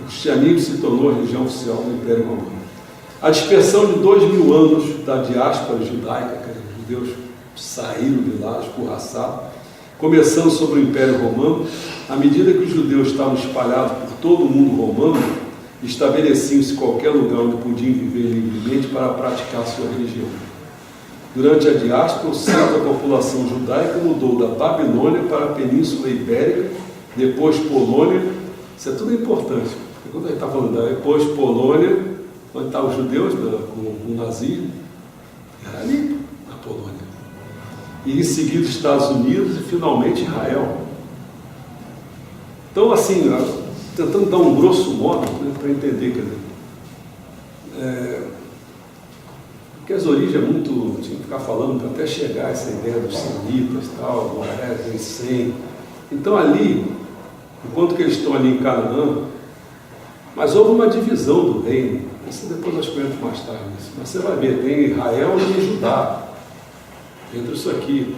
O cristianismo se tornou a religião oficial do Império Romano. A dispersão de 2000 anos da diáspora judaica, que os judeus saíram de lá, escorraçados, começando sobre o Império Romano, à medida que os judeus estavam espalhados por todo o mundo romano, estabeleciam-se em qualquer lugar onde podiam viver livremente para praticar sua religião. Durante a diáspora, o centro da população judaica mudou da Babilônia para a Península Ibérica, depois Polônia. Isso é tudo importante. Quando a gente está falando depois Polônia, onde estavam os judeus com o nazismo, era ali, na Polônia. E em seguida Estados Unidos e finalmente Israel. Então, assim, tentando dar um grosso modo, né, para entender, quer dizer, porque as origens é muito, tinha que ficar falando até chegar a essa ideia dos semitas e tal, Moisés, Sem. Então ali, enquanto que eles estão ali em Canaã, mas houve uma divisão do reino. Isso depois nós comemos mais tarde. Mas você vai ver, tem Israel e tem Judá. Entre isso aqui.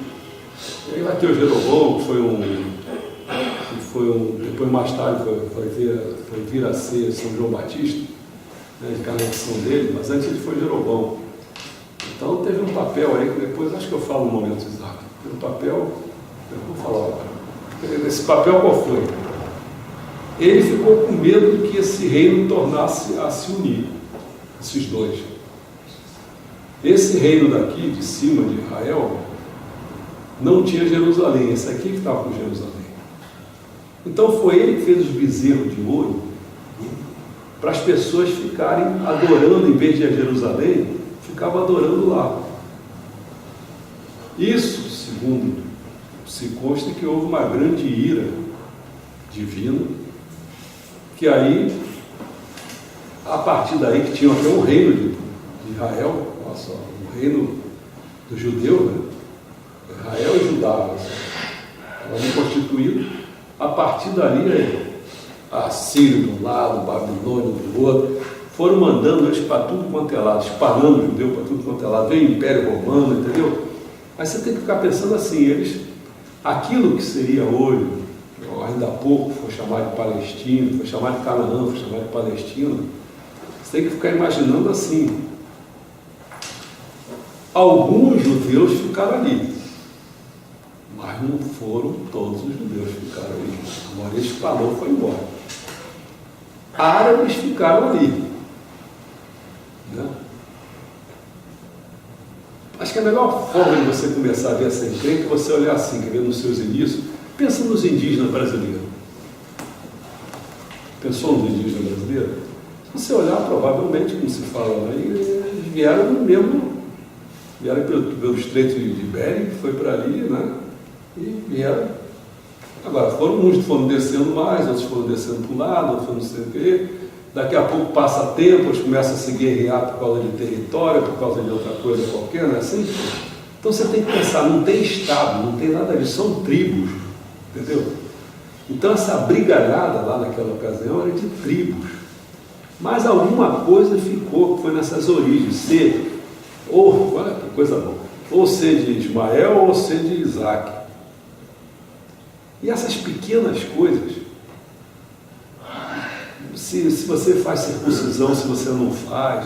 E aí vai ter o Jeroboão, que foi um depois mais tarde foi vir a ser São João Batista, né, de encarnação dele, mas antes ele foi Jeroboão. Então teve um papel aí, que depois acho que eu falo no momento exato. Teve um papel, eu vou falar agora. Esse papel qual foi? Ele ficou com medo de que esse reino tornasse a se unir, esses dois. Esse reino daqui, de cima de Israel, não tinha Jerusalém, esse aqui que estava com Jerusalém. Então foi ele que fez os bezerros de ouro para as pessoas ficarem adorando, em vez de ir a Jerusalém, ficavam adorando lá. Isso, segundo se consta, que houve uma grande ira divina, que aí, a partir daí, que tinha até um reino de Israel, olha só, o reino do judeu, né? Israel e Judá, estavam constituídos. A partir dali, a Síria de um lado, Babilônia do outro, foram mandando eles para tudo quanto é lado, espalhando o judeu para tudo quanto é lado, veio o Império Romano, entendeu? Aí você tem que ficar pensando assim, aquilo que seria hoje, ainda há pouco foi chamado de Palestina, foi chamado de Canaã, foi chamado de Palestina, você tem que ficar imaginando assim, alguns judeus ficaram ali, mas não foram todos os judeus que ficaram ali. Agora ele espalhou e foi embora. Árabes ficaram ali. Né? Acho que a melhor forma de você começar a ver essa encrenca é você olhar assim, quer ver, nos seus inícios. Pensa nos indígenas brasileiros. Pensou nos indígenas brasileiros? Se você olhar, provavelmente, como se fala aí, eles vieram no mesmo, vieram pelo Estreito de Bering, que foi para ali, né? E vieram. Agora, uns foram descendo mais, outros foram descendo para o lado, outros foram não sei o quê. Daqui a pouco passa tempo, eles começam a se guerrear por causa de território, por causa de outra coisa qualquer, não é assim? Então você tem que pensar, não tem Estado, não tem nada disso, são tribos, entendeu? Então essa brigalhada lá naquela ocasião era de tribos. Mas alguma coisa ficou, que foi nessas origens, olha que coisa boa, ou ser de Ismael ou ser de Isaac. E essas pequenas coisas, se você faz circuncisão, se você não faz,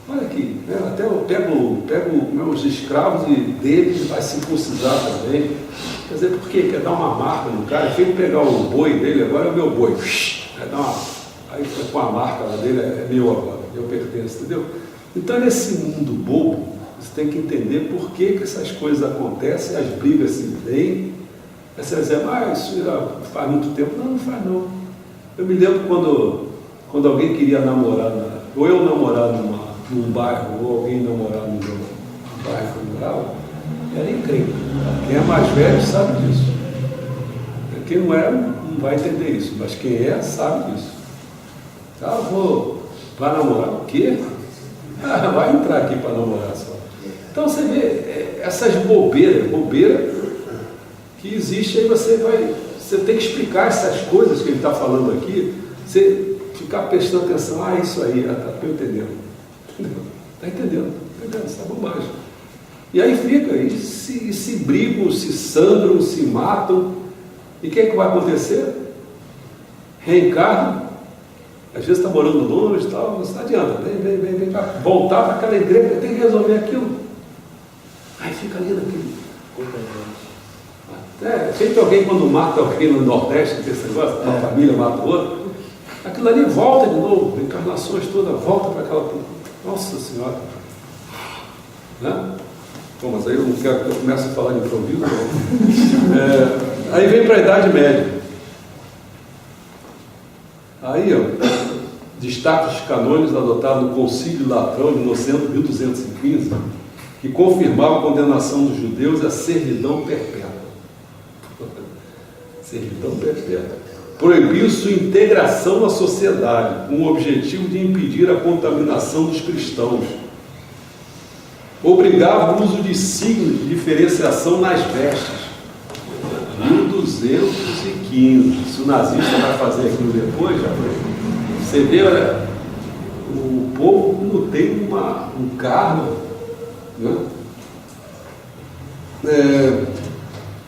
olha aqui, né? Até eu pego os escravos deles e vai circuncidar também. Quer dizer, por quê? Quer dar uma marca no cara, quem pegar o boi dele, agora é o meu boi, aí fica com a marca lá dele, é meu agora, eu pertenço, entendeu? Então nesse mundo bobo, você tem que entender por que essas coisas acontecem, as brigas se veem. Aí você vai dizer, isso já faz muito tempo. Não faz não. Eu me lembro quando alguém queria namorar, ou eu namorar num bairro, ou alguém namorar num bairro que eu morava, Era incrível. Quem é mais velho sabe disso. Quem não é, não vai entender isso, mas quem é, sabe disso. Ah, vai namorar o quê? Ah, vai entrar aqui para namorar só. Então você vê essas bobeira que existe, aí você tem que explicar essas coisas que ele está falando aqui, você ficar prestando atenção, isso aí, estou entendendo. Está entendendo essa bobagem. E aí fica, e se brigam, se sangram, se matam, e o que é que vai acontecer? Reencarnam, às vezes está morando longe e tal, mas não adianta, vem cá, voltar para aquela igreja, tem que resolver aquilo. Aí fica ali naquele. Sempre alguém quando mata alguém no Nordeste, tem esse negócio, uma família mata o outro, aquilo ali volta de novo, encarnações todas, volta para aquela. Nossa Senhora! Né? Bom, mas aí eu não quero que eu comece a falar de improviso, não. Aí vem para a Idade Média. Aí, destaca os canônicos adotados no Concílio Latrão de 1215, que confirmava a condenação dos judeus à servidão perpétua. Servidão perpétua. Proibiu sua integração na sociedade, com o objetivo de impedir a contaminação dos cristãos. Obrigava o uso de signos de diferenciação nas vestes. 1215. Se o nazista vai fazer aquilo depois, você vê, olha, o povo não tem um cargo, né?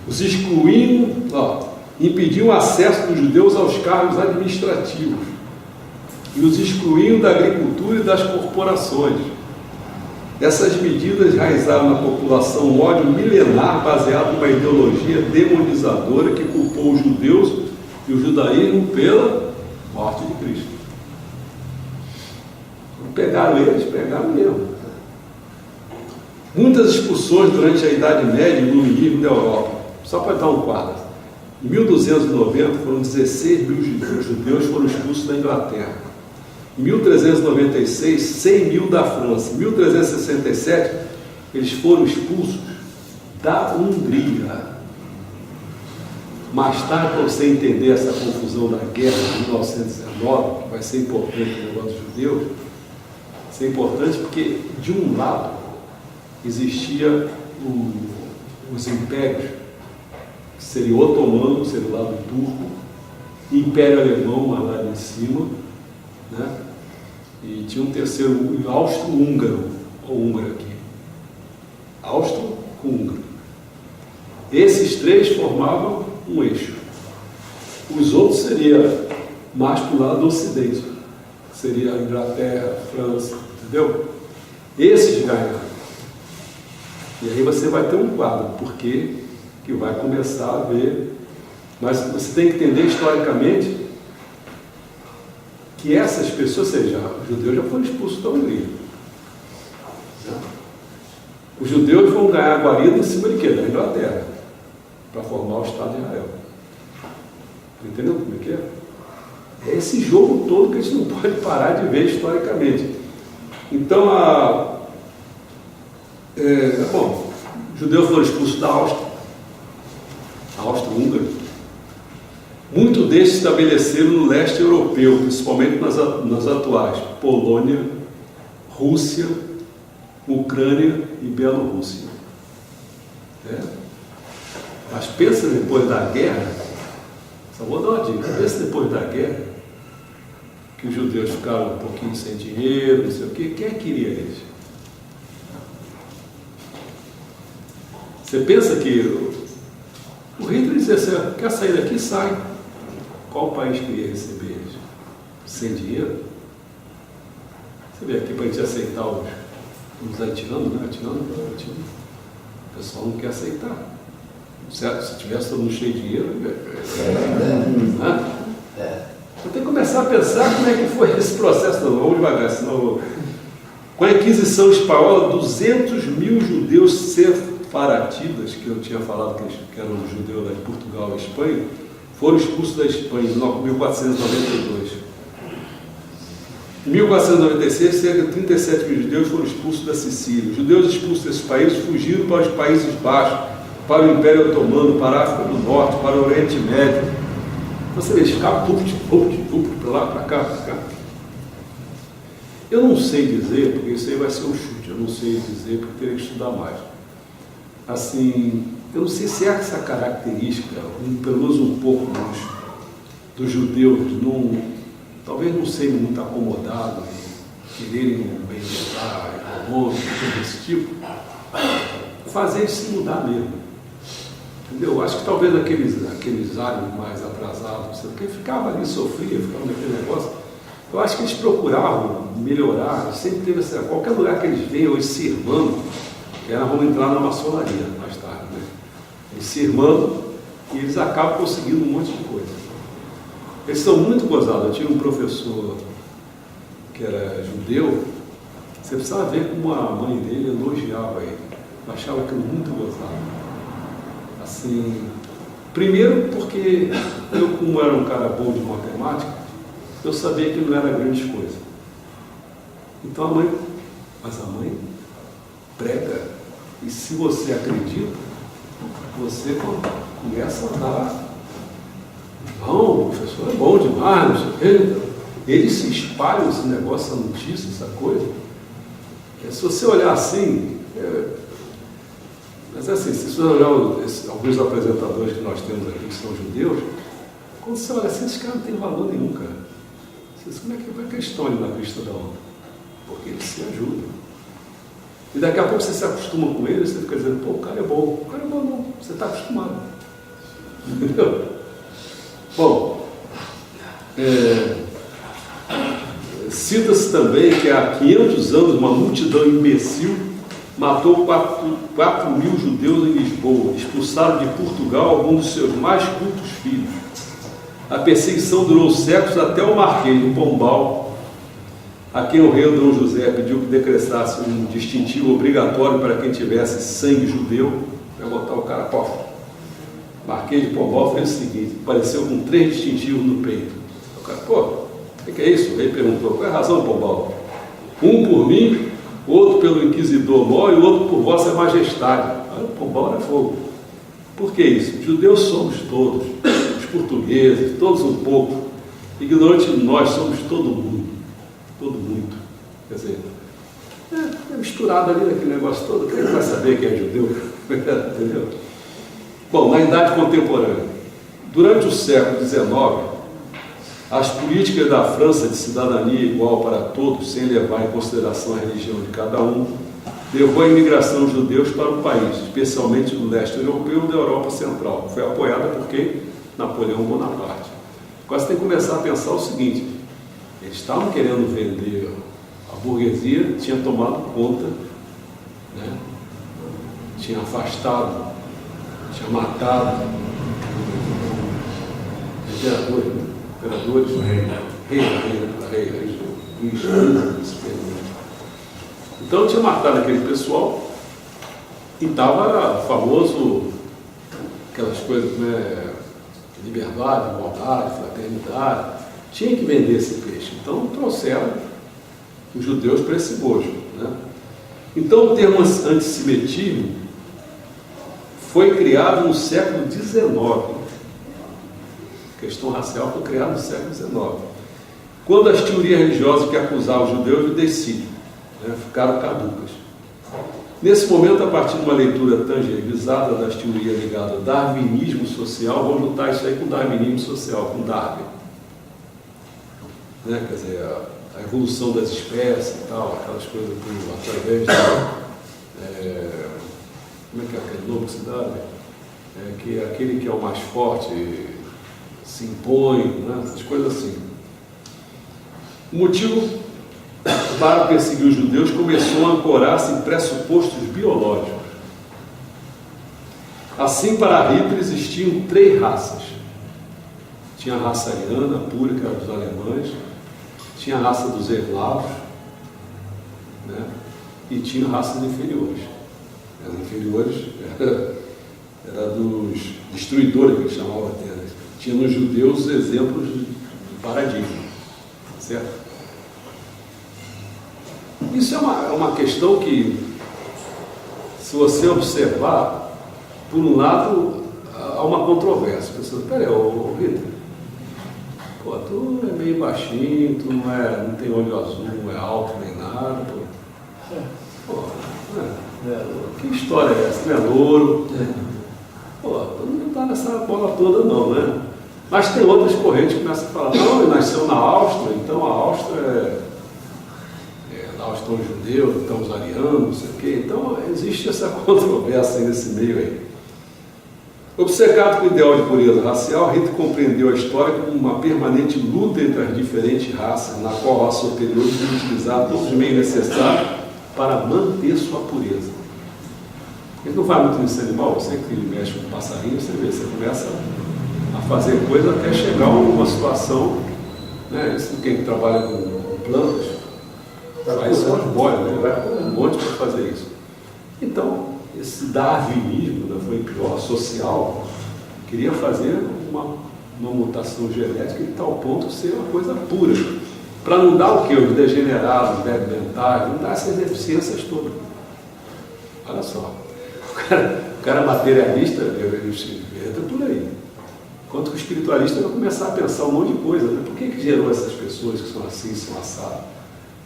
Os excluíam, impediam o acesso dos judeus aos cargos administrativos e os excluíam da agricultura e das corporações. Essas medidas enraizaram na população um ódio milenar baseado numa ideologia demonizadora que culpou os judeus e o judaísmo pela morte de Cristo. Pegaram mesmo. Muitas expulsões durante a Idade Média e o Iluminismo da Europa. Só para dar um quadro. Em 1290 foram 16 mil judeus foram expulsos da Inglaterra. Em 1396, 100 mil da França. Em 1367, eles foram expulsos da Hungria. Mais tarde, para você entender essa confusão da guerra de 1919, que vai ser importante no negócio dos judeus, vai ser importante porque, de um lado, existia os impérios, que seria o otomano, que seria o lado turco, Império Alemão, lá em cima, né? E tinha um terceiro, o austro-húngaro, ou húngaro aqui, austro com húngaro. Esses três formavam um eixo. Os outros seriam mais para o lado do ocidente, que seria a Inglaterra, a França, entendeu? Esses ganharam. E aí você vai ter um quadro, porque que vai começar a ver, mas você tem que entender historicamente que essas pessoas, ou seja, os judeus já foram expulsos da Hungria. Os judeus vão ganhar a guarida em cima de quê? Da Inglaterra, para formar o Estado de Israel. Entendeu como é que é? É esse jogo todo que a gente não pode parar de ver historicamente. Então, bom, os judeus foram expulsos da Áustria, a Áustria-Húngara. Muitos destes se estabeleceram no leste europeu, principalmente nas atuais Polônia, Rússia, Ucrânia e Bielorrússia. Mas pensa depois da guerra, só vou dar uma dica, pensa depois da guerra, que os judeus ficaram um pouquinho sem dinheiro, não sei o quê, quem queria eles? Você pensa que o Hitler dizia assim, quer sair daqui? Sai. Qual país queria receber eles? Sem dinheiro? Você vê aqui para a gente aceitar os haitianos, né? O pessoal não quer aceitar. Certo? Se tivesse todo mundo cheio de dinheiro, eu tenho que começar a pensar como é que foi esse processo. Não, vamos devagar, senão... Com a Inquisição Espanhola, 200 mil judeus sefaratidas, que eu tinha falado que eram judeus lá de Portugal e Espanha, foram expulsos da Espanha em 1492. Em 1496, cerca de 37 mil judeus foram expulsos da Sicília. Os judeus expulsos desses países fugiram para os Países Baixos, para o Império Otomano, para a África do Norte, para o Oriente Médio. Você vê, ficar para lá, para cá, para cá. Eu não sei dizer, porque isso aí vai ser um chute, eu não sei dizer, porque teria que estudar mais. Assim, eu não sei se é essa característica, pelo menos um pouco dos judeus, talvez não serem muito acomodados e quererem um bem-estar econômico, tudo desse tipo, fazer eles se mudar mesmo. Entendeu? Acho que talvez aqueles áreas mais atrasados, porque ficava ali, sofria, ficava naquele negócio. Eu acho que eles procuravam melhorar, sempre teve essa. Qualquer lugar que eles veem, eles se irmando, vão entrar na maçonaria mais tarde, né? Eles se irmando e eles acabam conseguindo um monte de coisa. Eles são muito gozados. Eu tinha um professor que era judeu, você precisava ver como a mãe dele elogiava ele. Eu achava aquilo muito gozado. Assim, primeiro porque eu, como era um cara bom de matemática, eu sabia que não era grande coisa. Então a mãe prega, e se você acredita, você começa a dar. Não, o professor é bom demais, não sei o quê. Eles se espalham esse negócio, essa notícia, essa coisa. Se você olhar assim, mas assim, se você olhar alguns apresentadores que nós temos aqui, que são judeus, quando você olha assim, esses caras não têm valor nenhum, cara. Como é que eles estão ali na crista da onda? Porque eles se ajudam. E daqui a pouco você se acostuma com eles, você fica dizendo, pô, o cara é bom. O cara é bom não, você está acostumado. Entendeu? Bom, cita-se também que há 500 anos uma multidão imbecil matou 4 mil judeus em Lisboa, expulsaram de Portugal alguns dos seus mais cultos filhos. A perseguição durou séculos até o Marquês de Pombal, a quem o rei Dom José pediu que decretasse um distintivo obrigatório para quem tivesse sangue judeu, para botar o cara pof. Marquês de Pombal fez o seguinte, apareceu com 3 distintivos no peito. O cara, pô, o que é isso? O rei perguntou, qual é a razão, Pombal? Um por mim, outro pelo inquisidor mor e o outro por vossa majestade. Aí o Pombal era fogo. Por que isso? Judeus somos todos, os portugueses, todos um pouco. Ignorantes de nós somos todo mundo. Todo muito. Quer dizer, é misturado ali naquele negócio todo. Quem vai saber quem é judeu? Entendeu? Bom, na Idade Contemporânea, durante o século XIX, as políticas da França de cidadania igual para todos, sem levar em consideração a religião de cada um, levou a imigração de judeus para o país, especialmente do leste europeu e da Europa Central. Foi apoiada por quem? Napoleão Bonaparte. Agora você tem que começar a pensar o seguinte, eles estavam querendo vender, a burguesia tinha tomado conta, né? Tinha afastado, tinha matado imperadores, então tinha matado aquele pessoal e estava famoso aquelas coisas, né? Liberdade, igualdade, fraternidade, tinha que vender esse peixe, então trouxeram os judeus para esse bojo, né? Então o termo antissemitismo foi criado no século XIX. A questão racial foi criada no século XIX, quando as teorias religiosas que acusavam os judeus de decídio, né, ficaram caducas. Nesse momento, a partir de uma leitura tangibilizada das teorias ligadas ao darwinismo social, vamos juntar isso aí com o darwinismo social, com Darwin, né, quer dizer, a evolução das espécies e tal, aquelas coisas através de como é que é aquele nome que se dá? Que aquele que é o mais forte se impõe, né? Essas coisas assim. O motivo para perseguir os judeus começou a ancorar-se em pressupostos biológicos. Assim, para Hitler existiam 3 raças. Tinha a raça ariana, pura, que era dos alemães, tinha a raça dos eslavos, né? E tinha raças inferiores. As inferiores era dos destruidores, que eles chamavam a terra. Tinha nos judeus exemplos de paradigma, certo? Isso é uma questão que, se você observar, por um lado, há uma controvérsia. A pessoa, peraí, Vitor, pô, tu é meio baixinho, tu não tem olho azul, não é alto nem nada, pô. Que história é essa? Não é louro? Pô, tu não tá nessa bola toda não, né? Mas tem outras correntes que começam a falar, não, ele nasceu na Áustria, então a Áustria lá estão os judeus, estão os arianos, não sei o quê. Então existe essa controvérsia nesse meio aí. Obcecado com o ideal de pureza racial, Hitler compreendeu a história como uma permanente luta entre as diferentes raças, na qual a raça superior deve utilizar todos os meios necessários para manter sua pureza. Ele não vai muito nesse animal, você que mexe com passarinho, você vê, você começa a fazer coisa até chegar a uma situação, né? Isso quem trabalha com plantas, faz umas boias, né? Vai um monte para fazer isso. Então, esse darwinismo, né, foi pior, social, queria fazer uma mutação genética de tal ponto ser uma coisa pura, para não dar o quê? Os degenerados, mentais, não dar essas deficiências todas. Olha só, o cara materialista, entra por aí. Enquanto que o espiritualista vai começar a pensar um monte de coisa, né? Por que gerou essas pessoas que são assim, são assadas?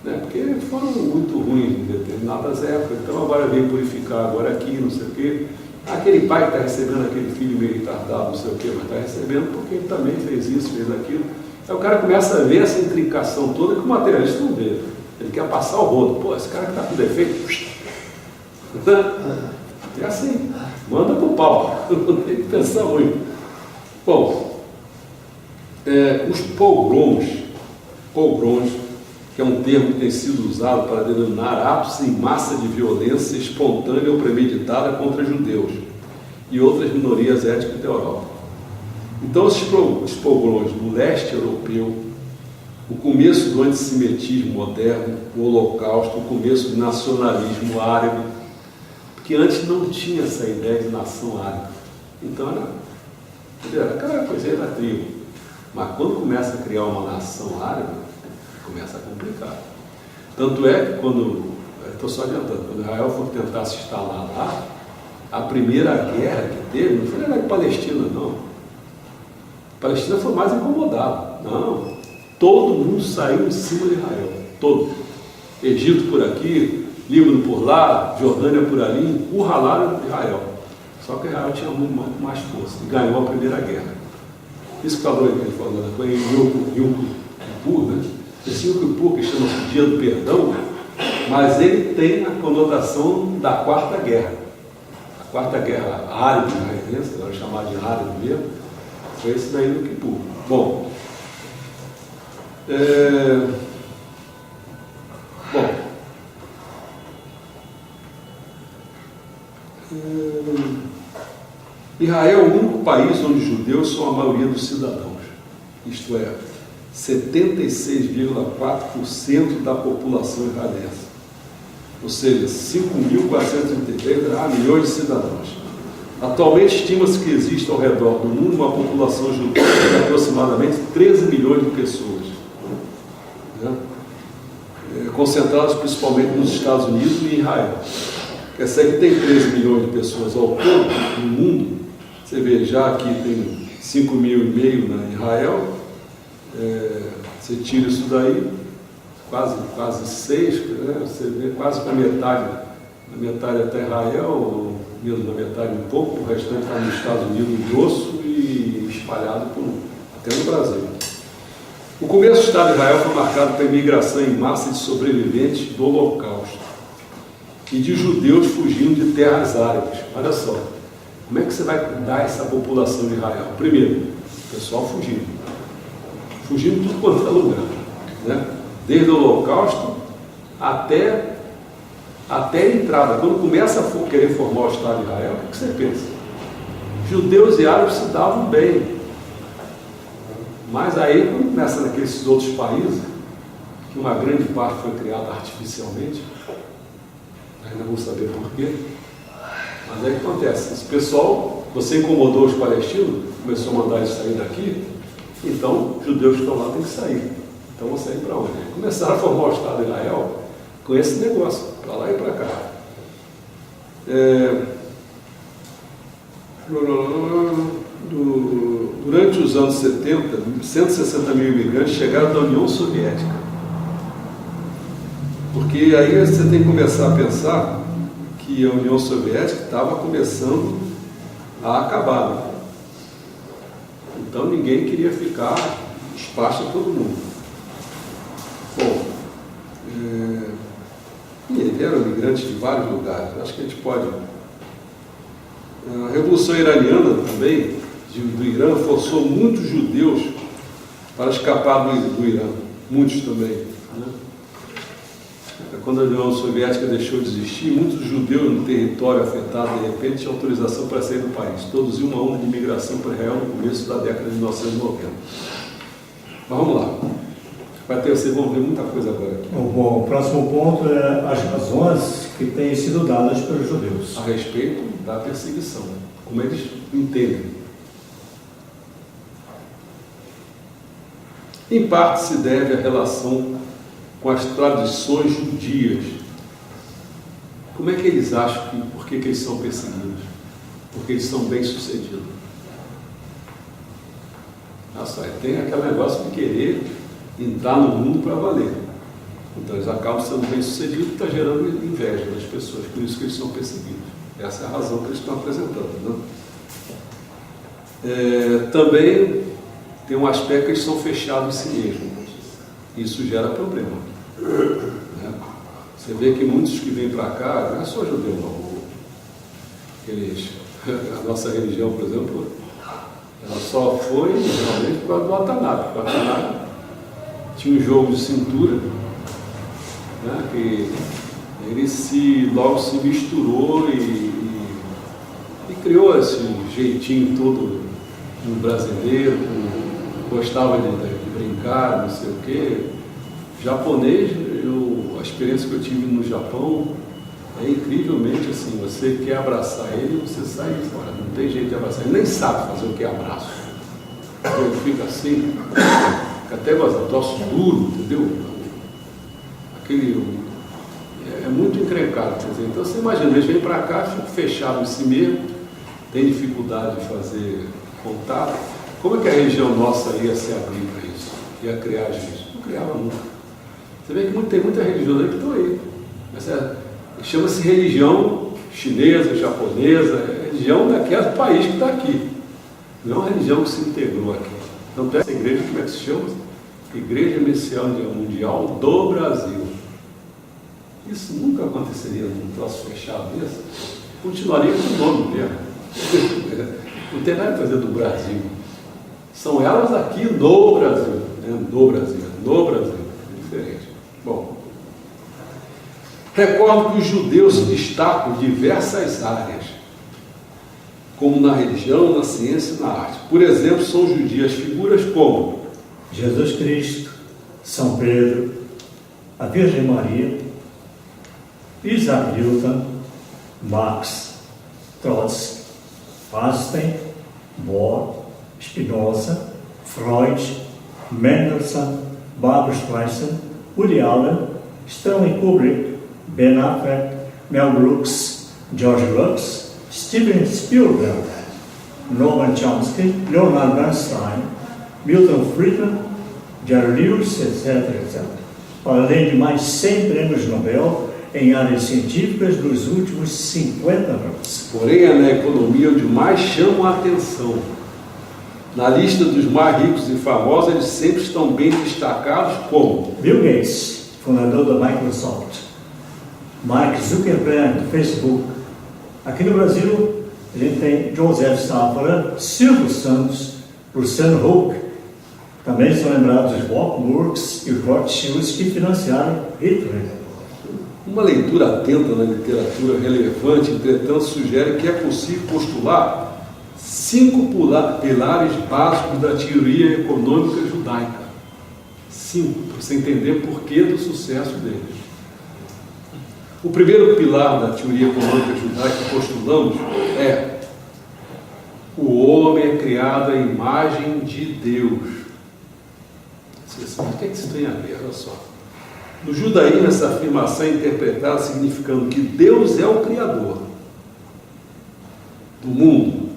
Né? Porque foram muito ruins em determinadas épocas, então agora vem purificar, agora aqui, não sei o quê. Aquele pai que está recebendo aquele filho meio retardado, não sei o quê, mas está recebendo porque ele também fez isso, fez aquilo. Aí o cara começa a ver essa intricação toda que o materialista não vê. Ele quer passar o rodo. Pô, esse cara que está com defeito. É assim, manda pro pau, não tem que pensar muito. Bom, os pogroms, que é um termo que tem sido usado para denominar atos em massa de violência espontânea ou premeditada contra judeus e outras minorias étnicas da Europa. Então, os pogroms do leste europeu, o começo do antissemitismo moderno, o Holocausto, o começo do nacionalismo árabe, porque antes não tinha essa ideia de nação árabe. Então, era aquela coisa da tribo. Mas quando começa a criar uma nação árabe, começa a complicar. Tanto é que estou só adiantando, quando Israel for tentar se instalar lá, a primeira guerra que teve, não foi na Palestina, não. A Palestina foi mais incomodada. Não. Todo mundo saiu em cima de Israel. Todo. Egito por aqui, Líbano por lá, Jordânia por ali, encurralaram Israel. Só que Israel tinha muito mais força e ganhou a primeira guerra. Isso que falou ele falando, foi em Yom Kippur, né? Esse Yom Kippur, que chama-se Dia do Perdão, mas ele tem a conotação da Quarta Guerra. A Quarta Guerra árabe, agora chamada de árabe mesmo, foi esse daí do Kippur. Bom, Israel é o único país onde os judeus são a maioria dos cidadãos, isto é, 76,4% da população israelense, ou seja, 5.433 milhões de cidadãos. Atualmente estima-se que existe ao redor do mundo uma população judaica de aproximadamente 13 milhões de pessoas, né? Concentradas principalmente nos Estados Unidos e em Israel. Quer dizer que tem 13 milhões de pessoas ao todo no mundo. Você vê, já aqui tem 5,5 mil na Israel, você tira isso daí, quase 6, né? Você vê quase para metade, na metade até Israel, ou mesmo na metade um pouco, o restante está nos Estados Unidos grosso e espalhado até no Brasil. O começo do Estado de Israel foi marcado pela imigração em massa de sobreviventes do Holocausto e de judeus fugindo de terras árabes. Olha só, como é que você vai dar essa população de Israel? Primeiro, o pessoal fugindo de tudo quanto é lugar, né? Desde o Holocausto até a entrada. Quando começa a querer formar o Estado de Israel, o que você pensa? Judeus e árabes se davam bem, mas aí quando começa naqueles outros países, que uma grande parte foi criada artificialmente, ainda vou saber porquê, mas aí o que acontece? Esse pessoal, você incomodou os palestinos, começou a mandar eles sair daqui, então os judeus que estão lá têm que sair. Então vão sair para onde? Começaram a formar o Estado de Israel, com esse negócio, para lá e para cá. Durante os anos 70, 160 mil imigrantes chegaram da União Soviética. Porque aí você tem que começar a pensar que a União Soviética estava começando a acabar. Né? Então ninguém queria ficar espaço a todo mundo. Bom, e eram imigrantes de vários lugares. Acho que a gente pode... A Revolução Iraniana também, do Irã, forçou muitos judeus para escapar do Irã. Muitos também. Né? Quando a União Soviética deixou de existir, muitos judeus no território afetado, de repente, tinham autorização para sair do país. Todos iam uma onda de imigração para Israel no começo da década de 1990. Mas vamos lá. Vocês vão ver muita coisa agora aqui. O próximo ponto é as razões que têm sido dadas pelos judeus a respeito da perseguição, como eles entendem. Em parte se deve à relação com as tradições judias. Como é que eles acham que, por que eles são perseguidos? Porque eles são bem-sucedidos. Nossa, tem aquele negócio de querer entrar no mundo para valer. Então eles acabam sendo bem-sucedidos e está gerando inveja das pessoas, por isso que eles são perseguidos. Essa é a razão que eles estão apresentando. Né? Também tem um aspecto que eles são fechados em si mesmos. Isso gera problema. Né? Você vê que muitos que vêm para cá, não é só judeu, não. A nossa religião, por exemplo, ela só foi realmente por causa do Watanabe. O Watanabe tinha um jogo de cintura, né, que ele logo se misturou e criou esse jeitinho todo no brasileiro, gostava de brincar, não sei o quê. Japonês, a experiência que eu tive no Japão é incrivelmente assim, você quer abraçar ele, você sai fora, não tem jeito de abraçar, ele nem sabe fazer o que é abraço. Ele fica assim, fica até gostando, troço duro, entendeu? É muito encrencado, quer dizer, então você imagina, eles vêm para cá, ficam fechados em si mesmo, tem dificuldade de fazer contato. Como é que a região nossa ia se abrir para isso? Ia criar isso? Não criava nunca. Você vê que tem muita religião aí que estão aí. Chama-se religião chinesa, japonesa, religião daquele país que está aqui. Não é uma religião que se integrou aqui. Então, essa igreja, como é que se chama? Igreja Messiânica Mundial do Brasil. Isso nunca aconteceria num troço fechado desse. Continuaria com o nome mesmo. Não tem nada a fazer do Brasil. São elas aqui no Brasil. Né? No Brasil. É diferente. Bom. Recordo que os judeus se destacam em diversas áreas, como na religião, na ciência e na arte. Por exemplo, são judias figuras como Jesus Cristo, São Pedro, a Virgem Maria, Isaac Newton, Marx, Trotsky, Einstein, Bohr, Spinoza, Freud, Mendelssohn, Barbra Streisand, Woody Allen, Stanley Kubrick, Ben Affleck, Mel Brooks, George Lucas, Steven Spielberg, Norman Chomsky, Leonard Bernstein, Milton Friedman, Jerry Lewis, etc. Além de mais 100 prêmios Nobel em áreas científicas nos últimos 50 anos. Porém, é na economia onde mais chamam a atenção. Na lista dos mais ricos e famosos, eles sempre estão bem destacados como Bill Gates, fundador da Microsoft, Mark Zuckerberg, do Facebook. Aqui no Brasil, a gente tem José Safra, Silvio Santos, Luciano Huck. Também são lembrados os Bob Burks e os Rothschilds que financiaram Hitler. Uma leitura atenta na literatura relevante, entretanto, sugere que é possível postular 5 pilares básicos da teoria econômica judaica. 5, para você entender o porquê do sucesso deles. O primeiro pilar da teoria econômica judaica que postulamos é: o homem é criado à imagem de Deus. Você sabe o que isso tem a ver? Olha só. No judaísmo, essa afirmação é interpretada significando que Deus é o Criador do mundo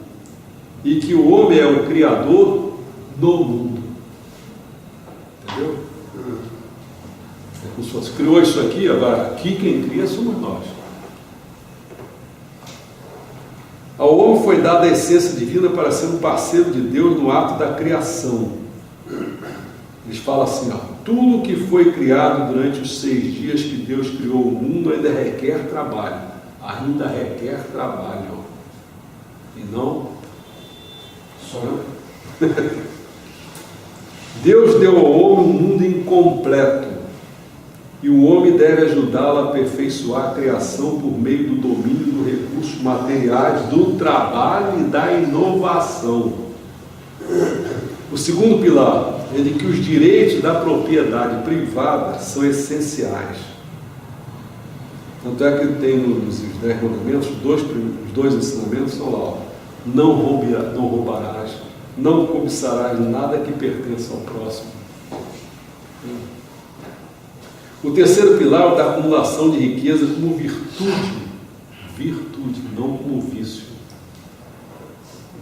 e que o homem é o Criador do mundo. Entendeu? É como se fosse, criou isso aqui, agora aqui quem cria somos nós. Ao homem foi dada a essência divina para ser um parceiro de Deus no ato da criação. Eles falam assim, ó, tudo que foi criado durante os 6 dias que Deus criou o mundo ainda requer trabalho. Ainda requer trabalho. E não só. Deus deu ao homem um mundo incompleto. E o homem deve ajudá-lo a aperfeiçoar a criação por meio do domínio dos recursos materiais, do trabalho e da inovação. O segundo pilar é de que os direitos da propriedade privada são essenciais. Tanto é que tem nos 10 mandamentos, os dois ensinamentos são lá. Ó, não roubarás, não cobiçarás nada que pertença ao próximo. O terceiro pilar é o da acumulação de riqueza como virtude, não como vício.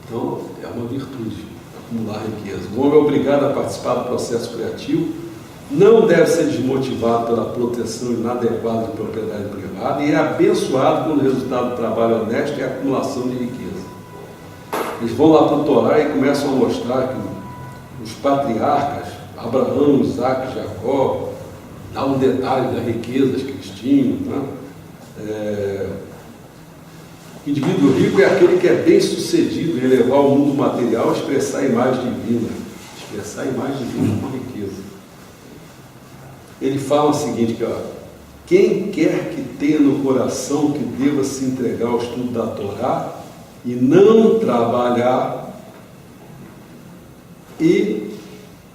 Então, é uma virtude, acumular riqueza. O homem é obrigado a participar do processo criativo, não deve ser desmotivado pela proteção inadequada de propriedade privada e é abençoado quando o resultado do trabalho honesto é a acumulação de riqueza. Eles vão lá para o Torá e começam a mostrar que os patriarcas, Abraão, Isaac e Jacó, dá um detalhe das riquezas que eles tinham. Né? O indivíduo rico é aquele que é bem sucedido em elevar o mundo material a expressar a imagem divina. Expressar a imagem divina com riqueza. Ele fala o seguinte, que, ó, quem quer que tenha no coração que deva se entregar ao estudo da Torá e não trabalhar e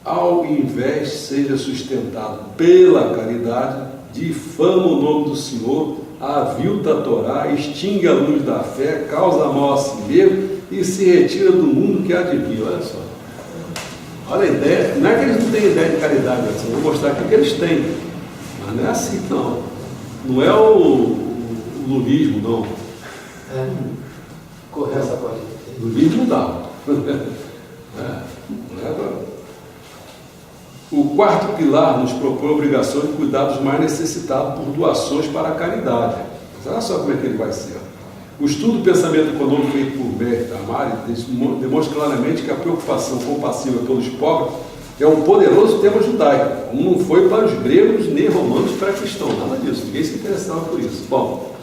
ao invés seja sustentado pela caridade, difama o nome do Senhor, avilta a Torá, extingue a luz da fé, causa mal a si mesmo e se retira do mundo que há de vir. Olha só. Olha a ideia. Não é que eles não têm ideia de caridade, assim, vou mostrar aqui que eles têm. Mas não é assim, não. Não é o lulismo, não. Correto agora. Lulismo dá. Não é agora. O quarto pilar nos propõe a obrigação de cuidar dos mais necessitados por doações para a caridade. Mas olha só como é que ele vai ser. O estudo do pensamento econômico feito por Meir Tamari demonstra claramente que a preocupação compassiva pelos pobres é um poderoso tema judaico, como não foi para os gregos nem romanos pré-cristãos, nada disso, ninguém se interessava por isso. Bom,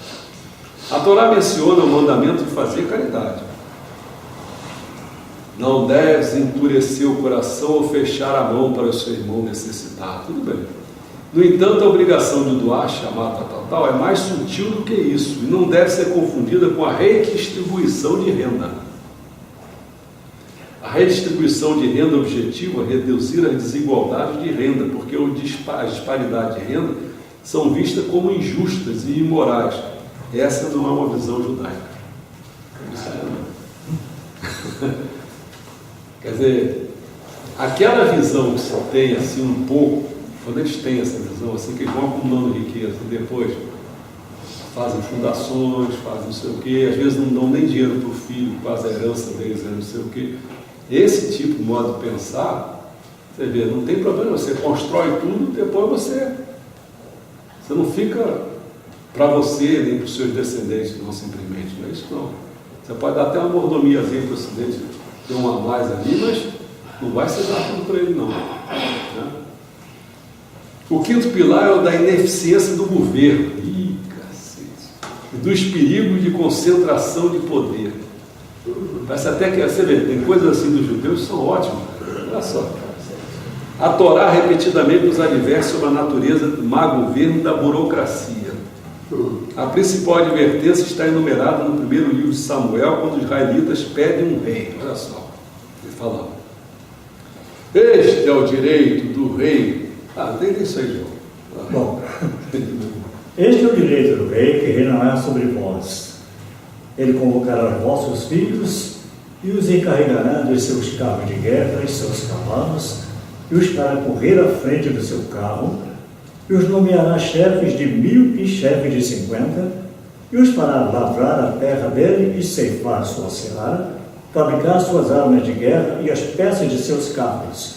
a Torá menciona o mandamento de fazer caridade. Não deves endurecer o coração ou fechar a mão para o seu irmão necessitado. Tudo bem. No entanto, a obrigação de doar, chamar tal, é mais sutil do que isso e não deve ser confundida com a redistribuição de renda. A redistribuição de renda objetiva é reduzir as desigualdades de renda, porque as disparidades de renda são vistas como injustas e imorais. Essa não é uma visão judaica. Isso não. Quer dizer, aquela visão que se tem assim um pouco, quando eles têm essa visão, assim, que eles vão acumulando riqueza e depois fazem fundações, fazem não sei o quê, às vezes não dão nem dinheiro para o filho, quase a herança deles, não sei o quê. Esse tipo de modo de pensar, você vê, não tem problema, você constrói tudo, depois você não fica para você nem para os seus descendentes, não simplesmente, não é isso não. Você pode dar até uma mordomiazinha para o descendente, ter uma a mais ali, mas não vai ser dado tudo para ele não. Né? O quinto pilar é o da ineficiência do governo. Ih, cacete. E dos perigos de concentração de poder. Parece até que, você vê, tem coisas assim dos judeus que são ótimas. Olha só. A Torá repetidamente nos adverte sobre a natureza do má governo e da burocracia. A principal advertência está enumerada no primeiro livro de Samuel, quando os israelitas pedem um rei. Olha só, ele falando. Este é o direito do rei. Tem isso aí, João. Bom, este é o direito do rei que reinará sobre vós. Ele convocará os vossos filhos e os encarregará dos seus carros de guerra e seus cavalos, e os fará correr à frente do seu carro, e os nomeará chefes de 1000 e chefes de 50, e os fará lavrar a terra dele e ceifar sua seara, fabricar suas armas de guerra e as peças de seus carros.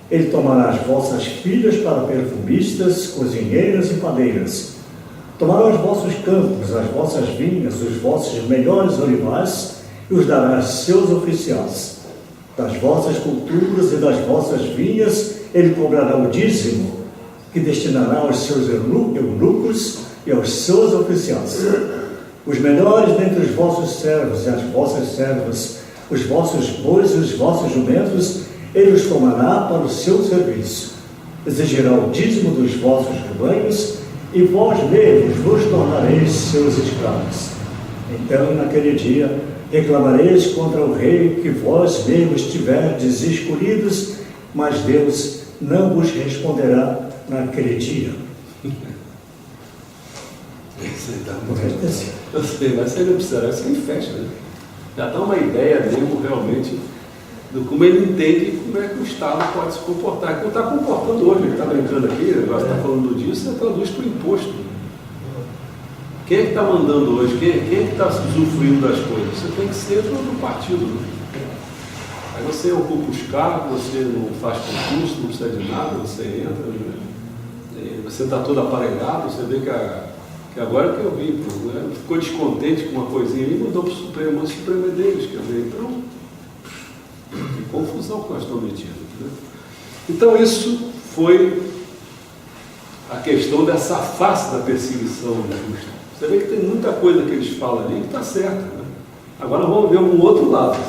Ele tomará as vossas filhas para perfumistas, cozinheiras e padeiras. Tomará os vossos campos, as vossas vinhas, os vossos melhores olivais, e os dará a seus oficiais. Das vossas culturas e das vossas vinhas, ele cobrará o dízimo, que destinará aos seus eunucos e aos seus oficiais. Os melhores dentre os vossos servos e as vossas servas, os vossos bois e os vossos jumentos, ele os tomará para o seu serviço. Exigirá o dízimo dos vossos rebanhos, e vós mesmos vos tornareis seus escravos. Então, naquele dia, reclamareis contra o rei que vós mesmos tiverdes escolhidos, mas Deus não vos responderá naquele dia. Eu sei, mas você não precisará, você em festa, né? Já dá uma ideia dele realmente do como ele entende como é que o Estado pode se comportar. Como está comportando hoje, ele está brincando aqui, agora está falando disso, você traduz para o imposto. Quem é que está mandando hoje? Quem é que está usufruindo das coisas? Você tem que ser do partido. Né? Aí você ocupa os cargos, você não faz concurso, não precisa de nada, você entra, né? Você está todo aparelhado, você vê que agora que eu vi, né? Ficou descontente com uma coisinha e mandou para o Supremo, mas o Supremo é deles, quer dizer, então, que confusão que nós estamos metidos. Né? Então isso foi a questão dessa face da perseguição injusta. Você vê que tem muita coisa que eles falam ali que está certa. Né? Agora vamos ver um outro lado.